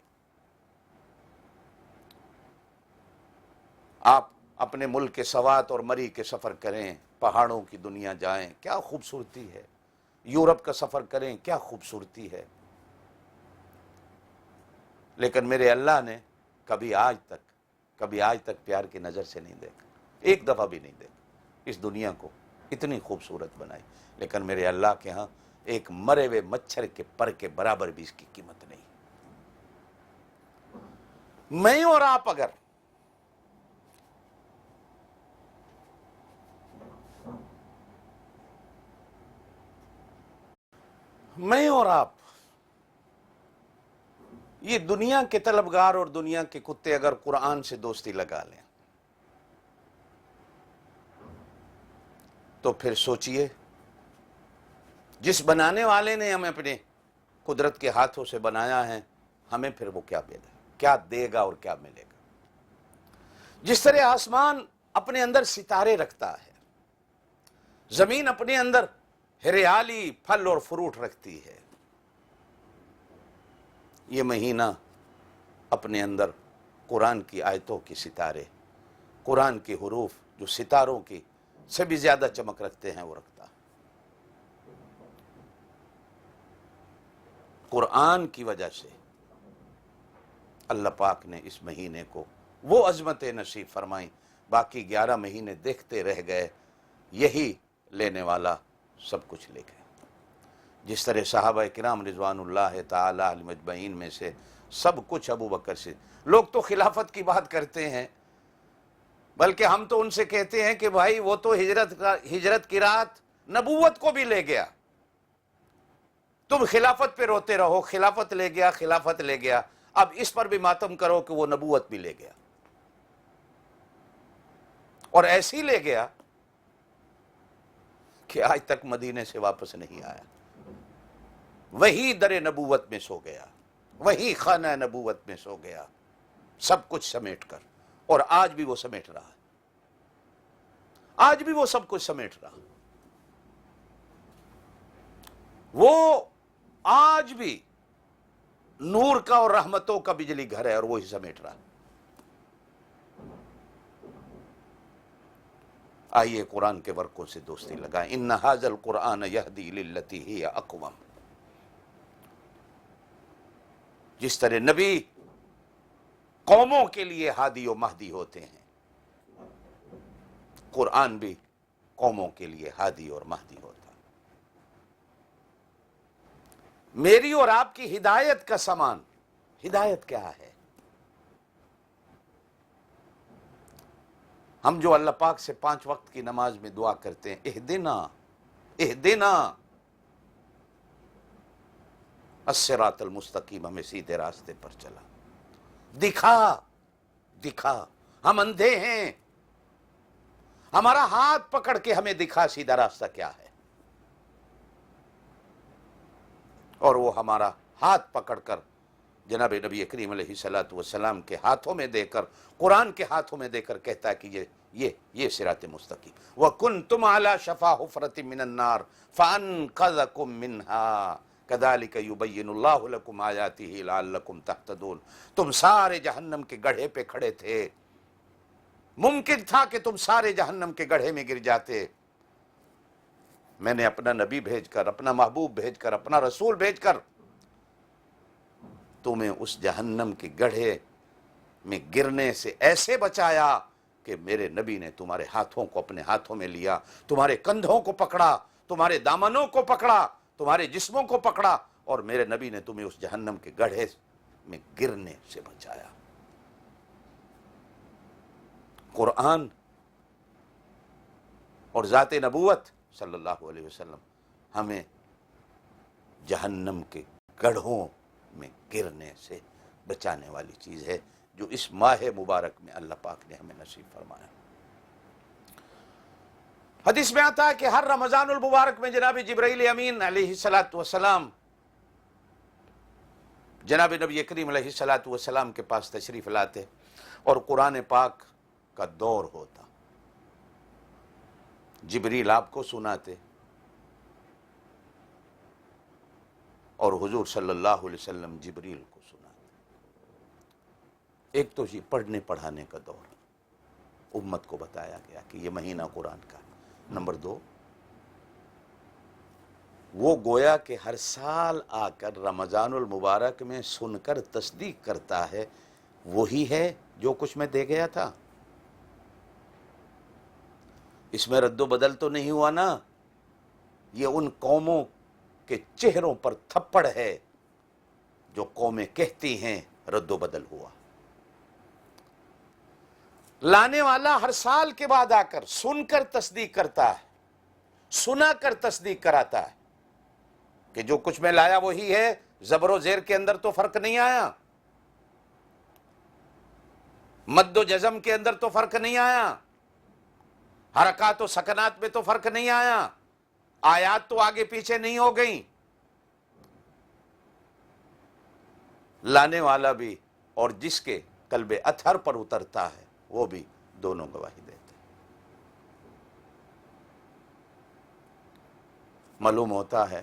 آپ اپنے ملک کے سوات اور مری کے سفر کریں، پہاڑوں کی دنیا جائیں، کیا خوبصورتی ہے۔ یورپ کا سفر کریں، کیا خوبصورتی ہے۔ لیکن میرے اللہ نے کبھی آج تک پیار کی نظر سے نہیں دیکھا، ایک دفعہ بھی نہیں دیکھا۔ اس دنیا کو اتنی خوبصورت بنائی، لیکن میرے اللہ کے ہاں ایک مرے ہوئے مچھر کے پر کے برابر بھی اس کی قیمت نہیں۔ میں اور آپ یہ دنیا کے طلبگار اور دنیا کے کتے اگر قرآن سے دوستی لگا لیں تو پھر سوچئے جس بنانے والے نے ہمیں اپنے قدرت کے ہاتھوں سے بنایا ہے، ہمیں پھر وہ کیا دے گا اور کیا ملے گا۔ جس طرح آسمان اپنے اندر ستارے رکھتا ہے، زمین اپنے اندر ہریالی، پھل اور فروٹ رکھتی ہے، یہ مہینہ اپنے اندر قرآن کی آیتوں کی ستارے، قرآن کے حروف جو ستاروں کی سے بھی زیادہ چمک رکھتے ہیں وہ رکھتا ہے۔ قرآن کی وجہ سے اللہ پاک نے اس مہینے کو وہ عظمت نصیب فرمائی، باقی 11 مہینے دیکھتے رہ گئے، یہی لینے والا سب کچھ لے گئے۔ جس طرح صحابہ کرام رضوان اللہ تعالی علیہم اجمعین میں سے سب کچھ ابو بکر سے، لوگ تو خلافت کی بات کرتے ہیں، بلکہ ہم تو ان سے کہتے ہیں کہ بھائی وہ تو ہجرت کی رات نبوت کو بھی لے گیا، تم خلافت پہ روتے رہو، خلافت لے گیا، خلافت لے گیا، اب اس پر بھی ماتم کرو کہ وہ نبوت بھی لے گیا، اور ایسی لے گیا کہ آج تک مدینے سے واپس نہیں آیا، وہی در نبوت میں سو گیا، وہی خانہ نبوت میں سو گیا، سب کچھ سمیٹ کر، اور آج بھی وہ سمیٹ رہا ہے، آج بھی وہ سب کچھ سمیٹ رہا، وہ آج بھی نور کا اور رحمتوں کا بجلی گھر ہے اور وہی سمیٹ رہا۔ آئیے قرآن کے ورقوں سے دوستی لگائیں۔ ان ھذا القرآن یہدی للتی ہی اقوم۔ جس طرح نبی قوموں کے لیے ہادی و مہدی ہوتے ہیں، قرآن بھی قوموں کے لیے ہادی اور مہدی ہوتا ہے۔ میری اور آپ کی ہدایت کا سامان، ہدایت کیا ہے؟ ہم جو اللہ پاک سے 5 وقت کی نماز میں دعا کرتے ہیں، اہدنا اہدنا الصراط المستقیم، ہمیں سیدھے راستے پر چلا، دکھا دکھا، ہم اندھے ہیں، ہمارا ہاتھ پکڑ کے ہمیں دکھا سیدھا راستہ کیا ہے، اور وہ ہمارا ہاتھ پکڑ کر جناب نبی کریم علیہ الصلوۃ والسلام کے ہاتھوں میں دے کر، قرآن کے ہاتھوں میں دے کر کہتا ہے کہ یہ صراط مستقیم۔ وَكُنْتُمْ عَلَى شَفَا حُفْرَةٍ مِّنَ النَّارِ فَأَنْقَذَكُم مِّنْهَا كَذَلِكَ يُبَيِّنُ اللَّهُ لَكُمْ آيَاتِهِ لَعَلَّكُمْ تَهْتَدُونَ۔ تم سارے جہنم کے گڑھے پہ کھڑے تھے، ممکن تھا کہ تم سارے جہنم کے گڑھے میں گر جاتے، میں نے اپنا نبی بھیج کر، اپنا محبوب بھیج کر، اپنا رسول بھیج کر تمہیں اس جہنم کے گڑھے میں گرنے سے ایسے بچایا کہ میرے نبی نے تمہارے ہاتھوں کو اپنے ہاتھوں میں لیا، تمہارے کندھوں کو پکڑا، تمہارے دامنوں کو پکڑا، تمہارے جسموں کو پکڑا، اور میرے نبی نے تمہیں اس جہنم کے گڑھے میں گرنے سے بچایا۔ قرآن اور ذات نبوت صلی اللہ علیہ وسلم ہمیں جہنم کے گڑھوں میں گرنے سے بچانے والی چیز ہے، جو اس ماہ مبارک میں اللہ پاک نے ہمیں نصیب فرمایا۔ حدیث میں آتا ہے کہ ہر رمضان المبارک میں جناب جبرائیل امین علیہ الصلوۃ والسلام جناب نبی کریم علیہ الصلوۃ والسلام کے پاس تشریف لاتے اور قرآن پاک کا دور ہوتا، جبریل آپ کو سناتے اور حضور صلی اللہ علیہ وسلم جبریل کو سناتے۔ ایک تو یہ پڑھنے پڑھانے کا دور، امت کو بتایا گیا کہ یہ مہینہ قرآن کا۔ نمبر 2، وہ گویا کہ ہر سال آ کر رمضان المبارک میں سن کر تصدیق کرتا ہے، وہی ہے جو کچھ میں دے گیا تھا، اس میں رد و بدل تو نہیں ہوا نا؟ یہ ان قوموں کے چہروں پر تھپڑ ہے جو قومیں کہتی ہیں رد و بدل ہوا۔ لانے والا ہر سال کے بعد آ کر سن کر تصدیق کرتا ہے، سنا کر تصدیق کراتا ہے کہ جو کچھ میں لایا وہی ہے، زبر و زیر کے اندر تو فرق نہیں آیا، مد و جزم کے اندر تو فرق نہیں آیا، حرکات و سکنات میں تو فرق نہیں آیا، آیات تو آگے پیچھے نہیں ہو گئیں۔ لانے والا بھی اور جس کے قلب اطہر پر اترتا ہے وہ بھی دونوں گواہی دیتے ہیں۔ معلوم ہوتا ہے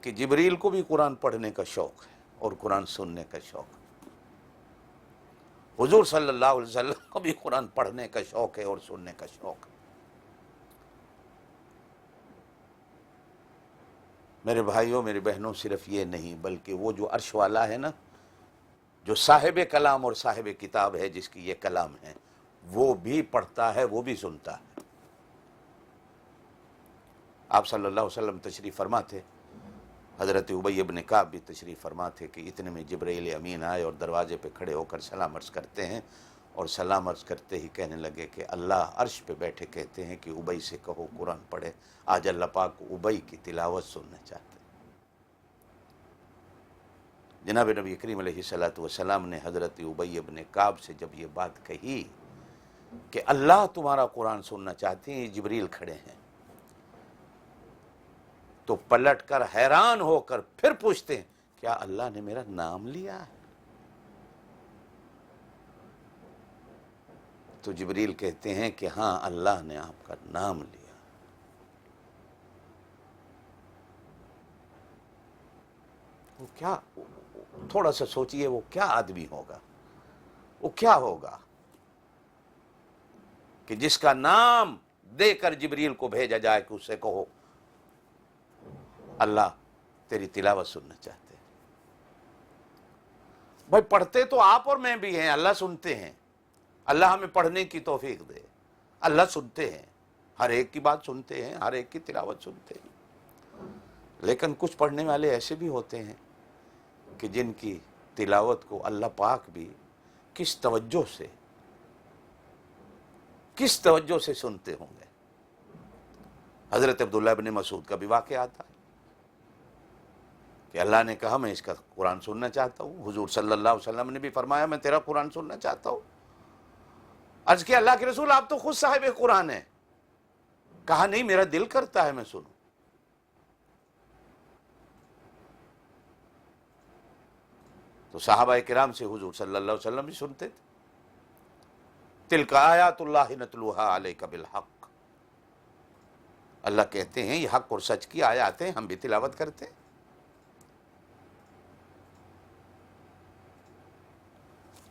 کہ جبریل کو بھی قرآن پڑھنے کا شوق ہے، اور قرآن سننے کا شوق. حضور صلی اللہ علیہ وسلم کو بھی قرآن پڑھنے کا شوق ہے اور سننے کا شوق ہے. میرے بھائیوں میری بہنوں، صرف یہ نہیں بلکہ وہ جو عرش والا ہے نا، جو صاحب کلام اور صاحب کتاب ہے، جس کی یہ کلام ہے، وہ بھی پڑھتا ہے، وہ بھی سنتا ہے. آپ صلی اللہ علیہ وسلم تشریف فرما تھے، حضرت ابی ابن کعب بھی تشریف فرما تھے کہ اتنے میں جبرائیل امین آئے اور دروازے پہ کھڑے ہو کر سلام عرض کرتے ہیں، اور سلام عرض کرتے ہی کہنے لگے کہ اللہ عرش پہ بیٹھے کہتے ہیں کہ ابی سے کہو قرآن پڑھے. آج اللہ پاک ابی کی تلاوت سننا چاہتے ہیں. جناب نبی کریم علیہ الصلوۃ والسلام نے حضرت ابی ابن کعب سے جب یہ بات کہی کہ اللہ تمہارا قرآن سننا چاہتے ہیں، جبریل کھڑے ہیں، تو پلٹ کر حیران ہو کر پھر پوچھتے ہیں کیا اللہ نے میرا نام لیا ہے؟ تو جبریل کہتے ہیں کہ ہاں اللہ نے آپ کا نام لیا. وہ کیا، تھوڑا سا سوچئے وہ کیا آدمی ہوگا، وہ کیا ہوگا کہ جس کا نام دے کر جبریل کو بھیجا جائے کہ اس سے کہو اللہ تیری تلاوت سننا چاہتے ہیں. بھائی پڑھتے تو آپ اور میں بھی ہیں، اللہ سنتے ہیں. اللہ ہمیں پڑھنے کی توفیق دے. اللہ سنتے ہیں، ہر ایک کی بات سنتے ہیں، ہر ایک کی تلاوت سنتے ہیں. لیکن کچھ پڑھنے والے ایسے بھی ہوتے ہیں کہ جن کی تلاوت کو اللہ پاک بھی کس توجہ سے سنتے ہوں گے. حضرت عبداللہ ابن مسعود کا بھی واقعہ آتا ہے کہ اللہ نے کہا میں اس کا قرآن سننا چاہتا ہوں. حضور صلی اللہ علیہ وسلم نے بھی فرمایا میں تیرا قرآن سننا چاہتا ہوں. عرض کیا اللہ کے رسول آپ تو خود صاحب قرآن ہیں. کہا نہیں میرا دل کرتا ہے میں سنوں. تو صحابہ کرام سے حضور صلی اللہ علیہ وسلم بھی سنتے تھے. تلک آیات اللہ نتلوہا علیک بالحق. اللہ کہتے ہیں یہ حق اور سچ کی آیات ہیں، ہم بھی تلاوت کرتے ہیں.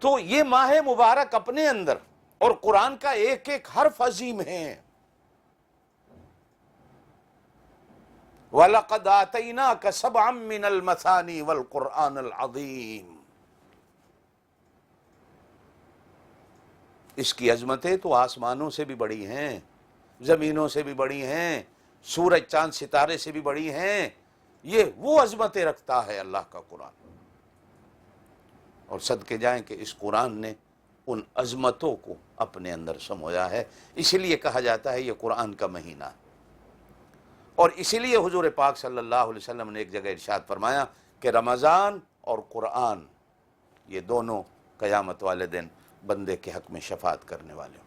تو یہ ماہ مبارک اپنے اندر اور قرآن کا ایک ایک حرف عظیم ہے. وَلَقَدْ آتَيْنَاكَ سَبْعًا مِّنَ الْمَثَانِي وَالْقُرْآنِ الْعَظِيمِ. اس کی عظمتیں تو آسمانوں سے بھی بڑی ہیں، زمینوں سے بھی بڑی ہیں، سورج چاند ستارے سے بھی بڑی ہیں. یہ وہ عظمتیں رکھتا ہے اللہ کا قرآن. اور صدقے جائیں کہ اس قرآن نے ان عظمتوں کو اپنے اندر سمویا ہے. اسی لیے کہا جاتا ہے یہ قرآن کا مہینہ. اور اسی لیے حضور پاک صلی اللہ علیہ وسلم نے ایک جگہ ارشاد فرمایا کہ رمضان اور قرآن یہ دونوں قیامت والے دن بندے کے حق میں شفاعت کرنے والے ہوں.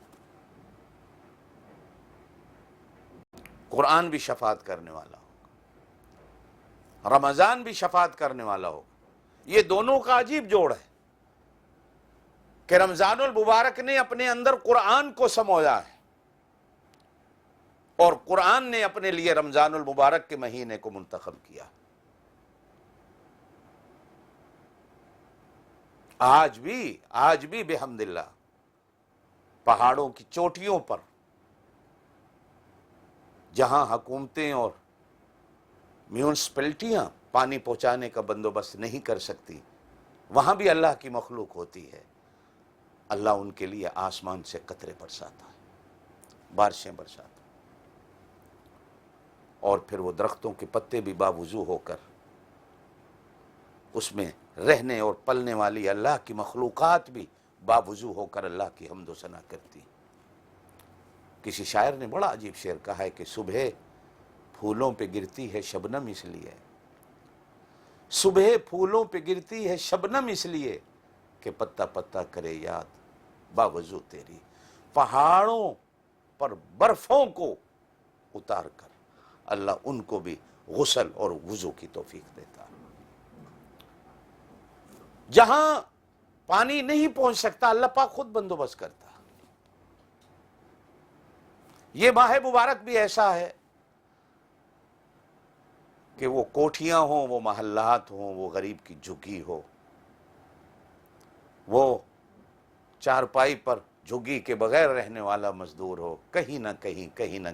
قرآن بھی شفاعت کرنے والا ہوگا، رمضان بھی شفاعت کرنے والا ہوگا. یہ دونوں کا عجیب جوڑ ہے کہ رمضان المبارک نے اپنے اندر قرآن کو سمویا ہے اور قرآن نے اپنے لیے رمضان المبارک کے مہینے کو منتخب کیا. آج بھی بحمد اللہ پہاڑوں کی چوٹیوں پر جہاں حکومتیں اور میونسپلٹیاں پانی پہنچانے کا بندوبست نہیں کر سکتی، وہاں بھی اللہ کی مخلوق ہوتی ہے. اللہ ان کے لیے آسمان سے قطرے برساتا ہے، بارشیں برساتا ہے، اور پھر وہ درختوں کے پتے بھی باوضو ہو کر اس میں رہنے اور پلنے والی اللہ کی مخلوقات بھی باوضو ہو کر اللہ کی حمد و ثنا کرتی. کسی شاعر نے بڑا عجیب شعر کہا ہے کہ صبح پھولوں پہ گرتی ہے شبنم اس لیے، صبح پھولوں پہ گرتی ہے شبنم اس لیے کہ پتا پتا کرے یاد باوضو تیری. پہاڑوں پر برفوں کو اتار کر اللہ ان کو بھی غسل اور وضو کی توفیق دیتا. جہاں پانی نہیں پہنچ سکتا اللہ پاک خود بندوبست کرتا. یہ ماہ مبارک بھی ایسا ہے کہ وہ کوٹھیاں ہوں، وہ محلات ہوں، وہ غریب کی جھگی ہو، وہ چارپائی پر جھگی کے بغیر رہنے والا مزدور ہو، کہیں نہ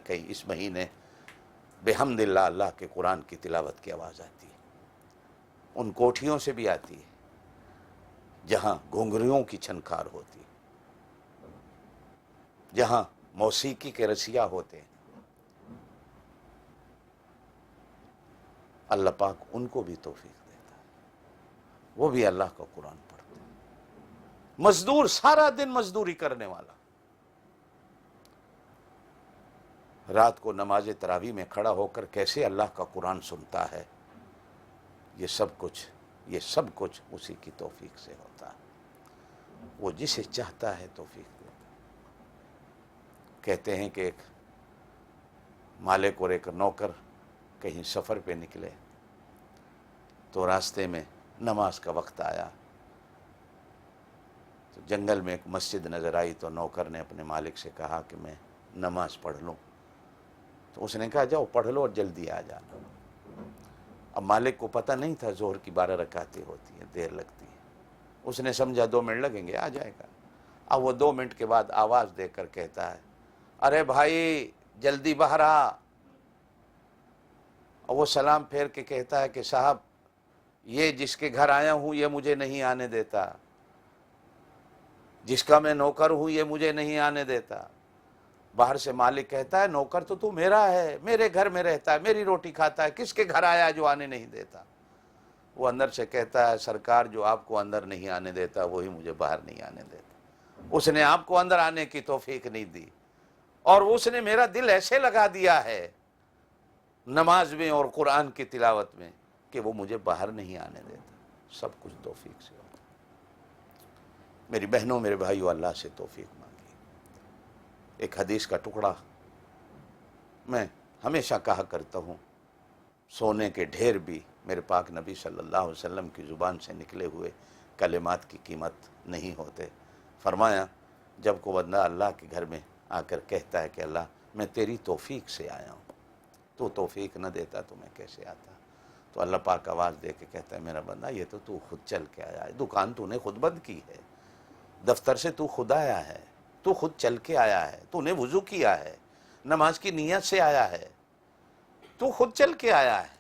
کہیں اس مہینے بحمد اللہ اللہ کے قرآن کی تلاوت کی آواز آتی ہے۔ ان کوٹھیوں سے بھی آتی ہے جہاں گھنگریوں کی چھنکار ہوتی ہے، جہاں موسیقی کے رسیا ہوتے ہیں۔ اللہ پاک ان کو بھی توفیق دیتا ہے، وہ بھی اللہ کا قرآن پڑھتے ہیں۔ مزدور سارا دن مزدوری کرنے والا رات کو نماز تراویح میں کھڑا ہو کر کیسے اللہ کا قرآن سنتا ہے، یہ سب کچھ اسی کی توفیق سے ہوتا ہے۔ وہ جسے چاہتا ہے توفیق دیتا ہے۔ کہتے ہیں کہ ایک مالک اور ایک نوکر کہیں سفر پہ نکلے تو راستے میں نماز کا وقت آیا، تو جنگل میں ایک مسجد نظر آئی، تو نوکر نے اپنے مالک سے کہا کہ میں نماز پڑھ لوں، تو اس نے کہا جاؤ پڑھ لو اور جلدی آ جانا۔ اب مالک کو پتہ نہیں تھا ظہر کی 12 رکعتیں ہوتی ہیں، دیر لگتی ہے، اس نے سمجھا 2 منٹ لگیں گے، آ جائے گا۔ اب وہ 2 منٹ کے بعد آواز دے کر کہتا ہے ارے بھائی جلدی باہر آ، اور وہ سلام پھیر کے کہتا ہے کہ صاحب یہ جس کے گھر آیا ہوں یہ مجھے نہیں آنے دیتا، جس کا میں نوکر ہوں یہ مجھے نہیں آنے دیتا۔ باہر سے مالک کہتا ہے نوکر تو میرا ہے، میرے گھر میں رہتا ہے، میری روٹی کھاتا ہے، کس کے گھر آیا جو آنے نہیں دیتا؟ وہ اندر سے کہتا ہے سرکار جو آپ کو اندر نہیں آنے دیتا وہی مجھے باہر نہیں آنے دیتا، اس نے آپ کو اندر آنے کی توفیق نہیں دی، اور اس نے میرا دل ایسے لگا دیا ہے نماز میں اور قرآن کی تلاوت میں کہ وہ مجھے باہر نہیں آنے دیتا۔ سب کچھ توفیق سے ہوتا۔ میری بہنوں میرے بھائیو، اللہ سے توفیق مانگی۔ ایک حدیث کا ٹکڑا میں ہمیشہ کہا کرتا ہوں، سونے کے ڈھیر بھی میرے پاک نبی صلی اللہ علیہ وسلم کی زبان سے نکلے ہوئے کلمات کی قیمت نہیں ہوتے۔ فرمایا جب کوئی بندہ اللہ کے گھر میں آ کر کہتا ہے کہ اللہ میں تیری توفیق سے آیا ہوں، تو توفیق نہ دیتا تو میں کیسے آتا؟ تو اللہ پاک آواز دے کے کہتا ہے میرا بندہ یہ تو خود چل کے آیا ہے، دکان تو نے خود بند کی ہے، دفتر سے تو خود آیا ہے، تو خود چل کے آیا ہے، تو نے وضو کیا ہے، نماز کی نیت سے آیا ہے، تو خود چل کے آیا ہے۔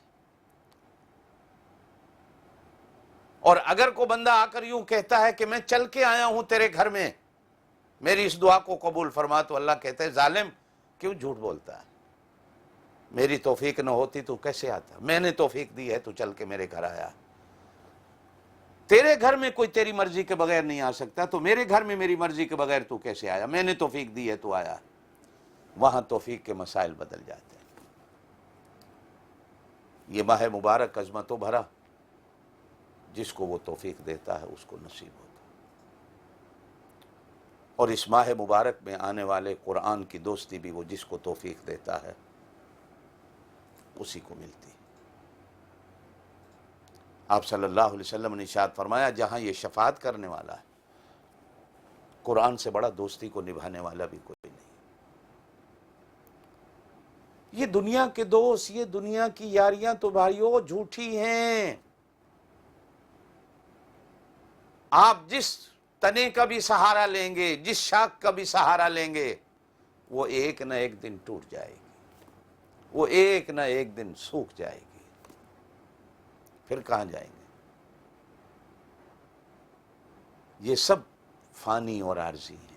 اور اگر کوئی بندہ آ کر یوں کہتا ہے کہ میں چل کے آیا ہوں تیرے گھر میں، میری اس دعا کو قبول فرما، تو اللہ کہتے ہیں ظالم کیوں جھوٹ بولتا ہے؟ میری توفیق نہ ہوتی تو کیسے آتا؟ میں نے توفیق دی ہے تو چل کے میرے گھر آیا۔ تیرے گھر میں کوئی تیری مرضی کے بغیر نہیں آ سکتا، تو میرے گھر میں میری مرضی کے بغیر تو کیسے آیا؟ میں نے توفیق دی ہے تو آیا۔ وہاں توفیق کے مسائل بدل جاتے ہیں۔ یہ ماہ مبارک عظمتوں بھرا، جس کو وہ توفیق دیتا ہے اس کو نصیب ہوتا ہے۔ اور اس ماہ مبارک میں آنے والے قرآن کی دوستی بھی وہ جس کو توفیق دیتا ہے اسی کو ملتی ہے۔ آپ صلی اللہ علیہ وسلم نے ارشاد فرمایا جہاں یہ شفاعت کرنے والا ہے، قرآن سے بڑا دوستی کو نبھانے والا بھی کوئی نہیں۔ یہ دنیا کے دوست، یہ دنیا کی یاریاں تو بھائیو جھوٹی ہیں۔ آپ جس تنے کا بھی سہارا لیں گے، جس شاخ کا بھی سہارا لیں گے، وہ ایک نہ ایک دن ٹوٹ جائے گی، وہ ایک نہ ایک دن سوکھ جائے گی، پھر کہاں جائیں گے؟ یہ سب فانی اور عارضی ہیں۔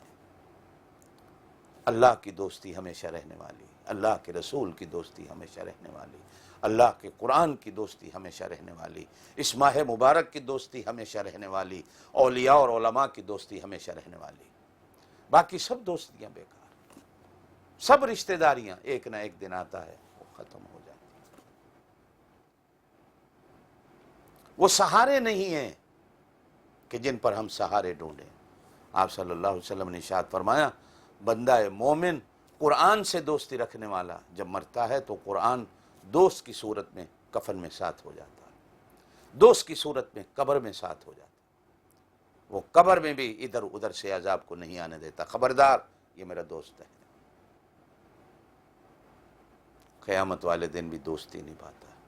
اللہ کی دوستی ہمیشہ رہنے والی، اللہ کے رسول کی دوستی ہمیشہ رہنے والی، اللہ کے قرآن کی دوستی ہمیشہ رہنے والی، اس ماہ مبارک کی دوستی ہمیشہ رہنے والی، اولیاء اور علماء کی دوستی ہمیشہ رہنے والی۔ باقی سب دوستیاں بیکار، سب رشتہ داریاں ایک نہ ایک دن آتا ہے وہ ختم ہو جاتی ہیں۔ وہ سہارے نہیں ہیں کہ جن پر ہم سہارے ڈھونڈیں۔ آپ صلی اللہ علیہ وسلم نے ارشاد فرمایا بندہ مومن قرآن سے دوستی رکھنے والا جب مرتا ہے تو قرآن دوست کی صورت میں کفن میں ساتھ ہو جاتا ہے، دوست کی صورت میں قبر میں ساتھ ہو جاتا ہے۔ وہ قبر میں بھی ادھر ادھر سے عذاب کو نہیں آنے دیتا، خبردار یہ میرا دوست ہے۔ قیامت والے دن بھی دوستی نبھاتا ہے۔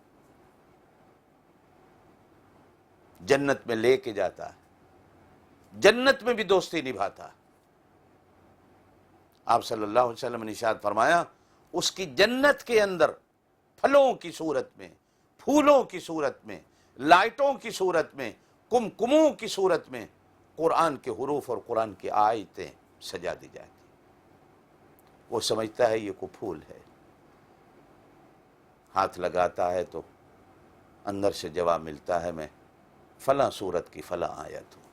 جنت میں لے کے جاتا ہے، جنت میں بھی دوستی نبھاتا ہے۔ آپ صلی اللہ علیہ وسلم نے ارشاد فرمایا اس کی جنت کے اندر پھلوں کی صورت میں، پھولوں کی صورت میں، لائٹوں کی صورت میں، کمکموں کی صورت میں قرآن کے حروف اور قرآن کی آیتیں سجا دی جاتی۔ وہ سمجھتا ہے یہ کوئی پھول ہے، ہاتھ لگاتا ہے تو اندر سے جواب ملتا ہے میں فلاں صورت کی فلاں آیت ہوں۔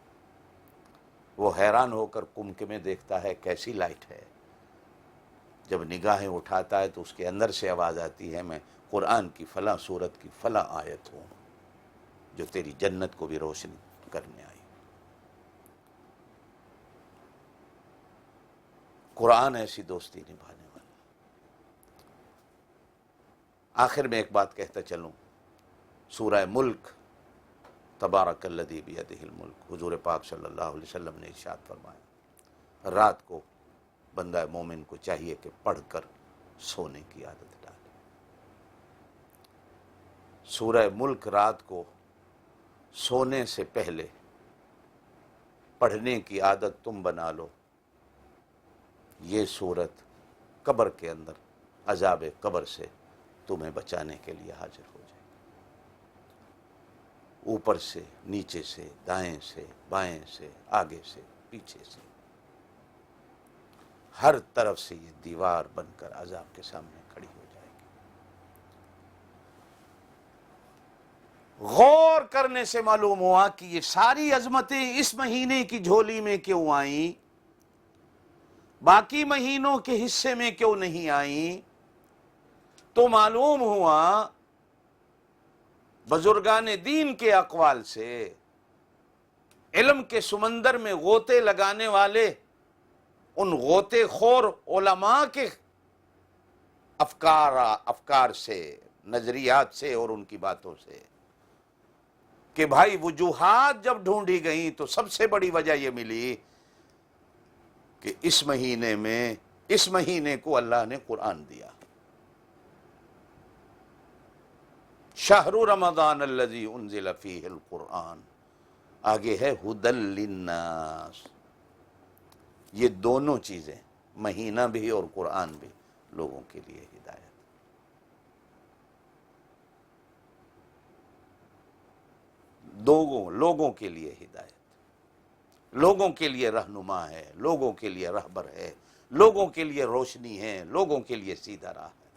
وہ حیران ہو کر کمکمے دیکھتا ہے کیسی لائٹ ہے، جب نگاہیں اٹھاتا ہے تو اس کے اندر سے آواز آتی ہے میں قرآن کی فلاں صورت کی فلاں آیت ہوں جو تیری جنت کو بھی روشن کرنے آئی۔ قرآن ایسی دوستی نبھانے والا۔ آخر میں ایک بات کہتا چلوں، سورہ ملک، تبارک الذی بیدہ الملک، حضور پاک صلی اللہ علیہ وسلم نے ارشاد فرمایا رات کو بندہ مومن کو چاہیے کہ پڑھ کر سونے کی عادت ڈالے۔ سورہ ملک رات کو سونے سے پہلے پڑھنے کی عادت تم بنا لو، یہ سورت قبر کے اندر عذاب قبر سے تمہیں بچانے کے لیے حاضر ہو جائے، اوپر سے، نیچے سے، دائیں سے، بائیں سے، آگے سے، پیچھے سے، ہر طرف سے یہ دیوار بن کر عذاب کے سامنے کھڑی ہو جائے گی۔ غور کرنے سے معلوم ہوا کہ یہ ساری عظمتیں اس مہینے کی جھولی میں کیوں آئیں، باقی مہینوں کے حصے میں کیوں نہیں آئیں؟ تو معلوم ہوا بزرگان دین کے اقوال سے، علم کے سمندر میں غوطے لگانے والے ان غوطے خور علماء کے افکار سے، نظریات سے اور ان کی باتوں سے کہ بھائی وجوہات جب ڈھونڈی گئیں تو سب سے بڑی وجہ یہ ملی کہ اس مہینے کو اللہ نے قرآن دیا۔ شہر رمضان الذی انزل فیہ القرآن، آگے ہے ھدی للناس۔ یہ دونوں چیزیں، مہینہ بھی اور قرآن بھی، لوگوں کے لیے ہدایت، لوگوں کے لیے ہدایت، لوگوں کے لیے رہنما ہے، لوگوں کے لیے رہبر ہے، لوگوں کے لیے روشنی ہے، لوگوں کے لیے سیدھا راہ ہے۔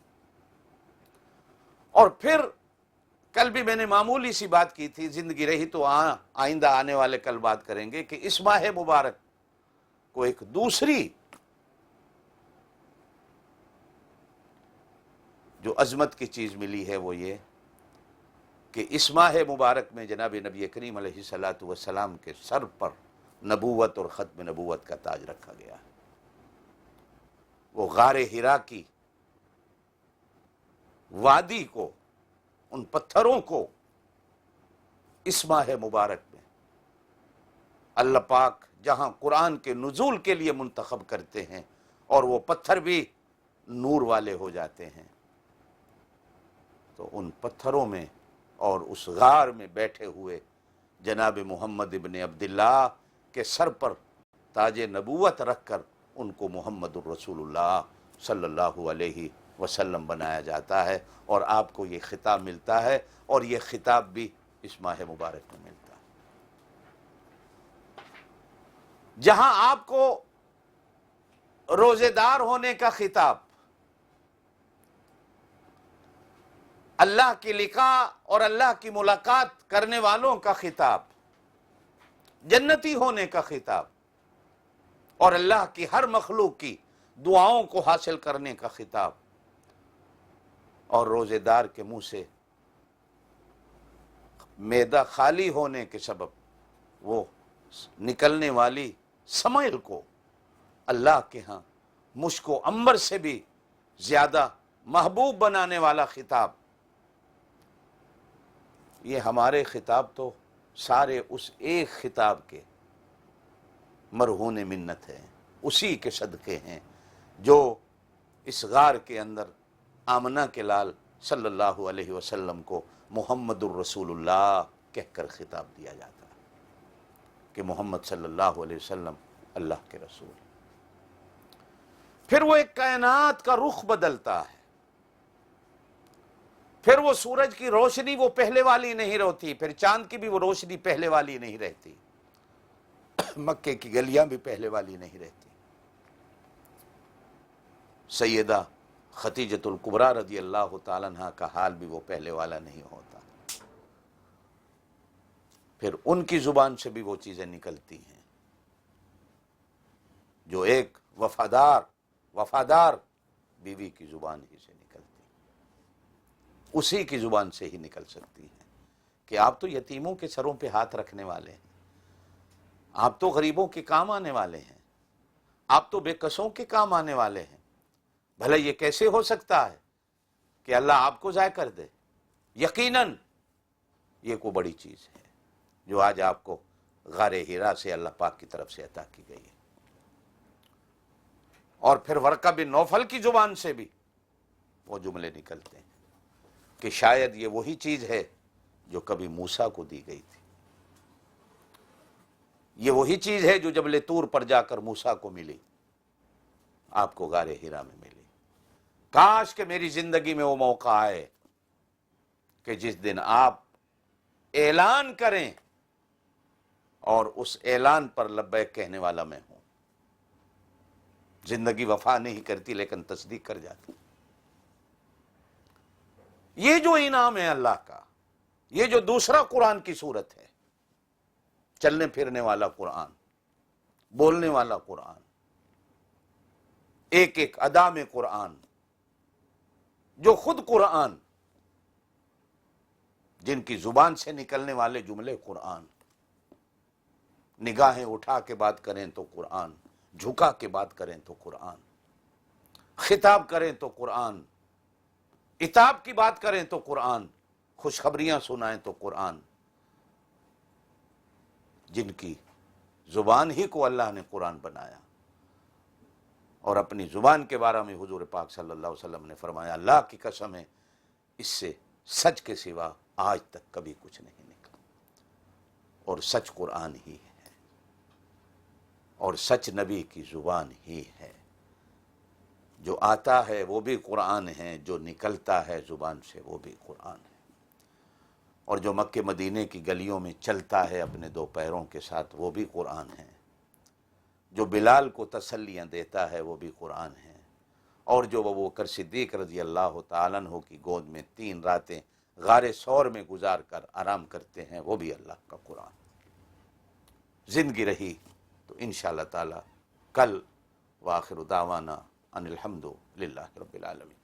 اور پھر کل بھی میں نے معمولی سی بات کی تھی، زندگی رہی تو آئندہ آنے والے کل بات کریں گے کہ اس ماہ مبارک کو ایک دوسری جو عظمت کی چیز ملی ہے وہ یہ کہ اس ماہ مبارک میں جناب نبی کریم علیہ الصلوۃ والسلام کے سر پر نبوت اور ختم نبوت کا تاج رکھا گیا ہے۔ وہ غار حرا کی وادی کو، ان پتھروں کو اس ماہ مبارک میں اللہ پاک جہاں قرآن کے نزول کے لیے منتخب کرتے ہیں اور وہ پتھر بھی نور والے ہو جاتے ہیں، تو ان پتھروں میں اور اس غار میں بیٹھے ہوئے جناب محمد ابن عبداللہ کے سر پر تاج نبوت رکھ کر ان کو محمد الرسول اللہ صلی اللہ علیہ وسلم بنایا جاتا ہے، اور آپ کو یہ خطاب ملتا ہے، اور یہ خطاب بھی اس ماہ مبارک میں ملتا ہے، جہاں آپ کو روزے دار ہونے کا خطاب، اللہ کی لقاء اور اللہ کی ملاقات کرنے والوں کا خطاب، جنتی ہونے کا خطاب، اور اللہ کی ہر مخلوق کی دعاؤں کو حاصل کرنے کا خطاب، اور روزے دار کے منہ سے معدہ خالی ہونے کے سبب وہ نکلنے والی سمیل کو اللہ کے ہاں مشک و عنبر سے بھی زیادہ محبوب بنانے والا خطاب، یہ ہمارے خطاب تو سارے اس ایک خطاب کے مرہون منت ہیں، اسی کے صدقے ہیں جو اس غار کے اندر آمنہ کے لال صلی اللہ علیہ وسلم کو محمد الرسول اللہ کہہ کر خطاب دیا جاتا ہے کہ محمد صلی اللہ علیہ وسلم اللہ کے رسول. پھر وہ ایک کائنات کا رخ بدلتا ہے. پھر وہ سورج کی روشنی وہ پہلے والی نہیں رہتی، پھر چاند کی بھی وہ روشنی پہلے والی نہیں رہتی، مکے کی گلیاں بھی پہلے والی نہیں رہتی. سیدہ خدیجۃ الکبریٰ رضی اللہ تعالیٰ عنہ کا حال بھی وہ پہلے والا نہیں ہوتا. پھر ان کی زبان سے بھی وہ چیزیں نکلتی ہیں جو ایک وفادار بیوی کی زبان ہی سے نکلتی، اسی کی زبان سے ہی نکل سکتی ہے کہ آپ تو یتیموں کے سروں پہ ہاتھ رکھنے والے ہیں، آپ تو غریبوں کے کام آنے والے ہیں، آپ تو بے کسوں کے کام آنے والے ہیں. بھلا یہ کیسے ہو سکتا ہے کہ اللہ آپ کو ضائع کر دے؟ یقیناً یہ کوئی بڑی چیز ہے جو آج آپ کو غار ہرا سے اللہ پاک کی طرف سے عطا کی گئی ہے. اور پھر ورقہ بن نوفل کی زبان سے بھی وہ جملے نکلتے ہیں کہ شاید یہ وہی چیز ہے جو کبھی موسیٰ کو دی گئی تھی، یہ وہی چیز ہے جو جبل طور پر جا کر موسیٰ کو ملی، آپ کو غار ہرا میں ملی. کاش کہ میری زندگی میں وہ موقع آئے کہ جس دن آپ اعلان کریں اور اس اعلان پر لبیک کہنے والا میں ہوں. زندگی وفا نہیں کرتی لیکن تصدیق کر جاتی. یہ جو انعام ہے اللہ کا، یہ جو دوسرا قرآن کی صورت ہے، چلنے پھرنے والا قرآن، بولنے والا قرآن، ایک ایک ادا میں قرآن، جو خود قرآن، جن کی زبان سے نکلنے والے جملے قرآن، نگاہیں اٹھا کے بات کریں تو قرآن، جھکا کے بات کریں تو قرآن، خطاب کریں تو قرآن، عتاب کی بات کریں تو قرآن، خوشخبریاں سنائیں تو قرآن. جن کی زبان ہی کو اللہ نے قرآن بنایا، اور اپنی زبان کے بارے میں حضور پاک صلی اللہ علیہ وسلم نے فرمایا اللہ کی قسم ہے اس سے سچ کے سوا آج تک کبھی کچھ نہیں نکلا، اور سچ قرآن ہی ہے، اور سچ نبی کی زبان ہی ہے. جو آتا ہے وہ بھی قرآن ہے، جو نکلتا ہے زبان سے وہ بھی قرآن ہے. اور جو مکے مدینے کی گلیوں میں چلتا ہے اپنے دو پیروں کے ساتھ وہ بھی قرآن ہے. جو بلال کو تسلیاں دیتا ہے وہ بھی قرآن ہے. اور جو ابو بکر صدیق رضی اللہ تعالیٰ عنہ کی گود میں 3 راتیں غار ثور میں گزار کر آرام کرتے ہیں وہ بھی اللہ کا قرآن. زندگی رہی تو انشاءاللہ تعالی کل، وآخر دعوانا ان الحمد للہ رب العالمین.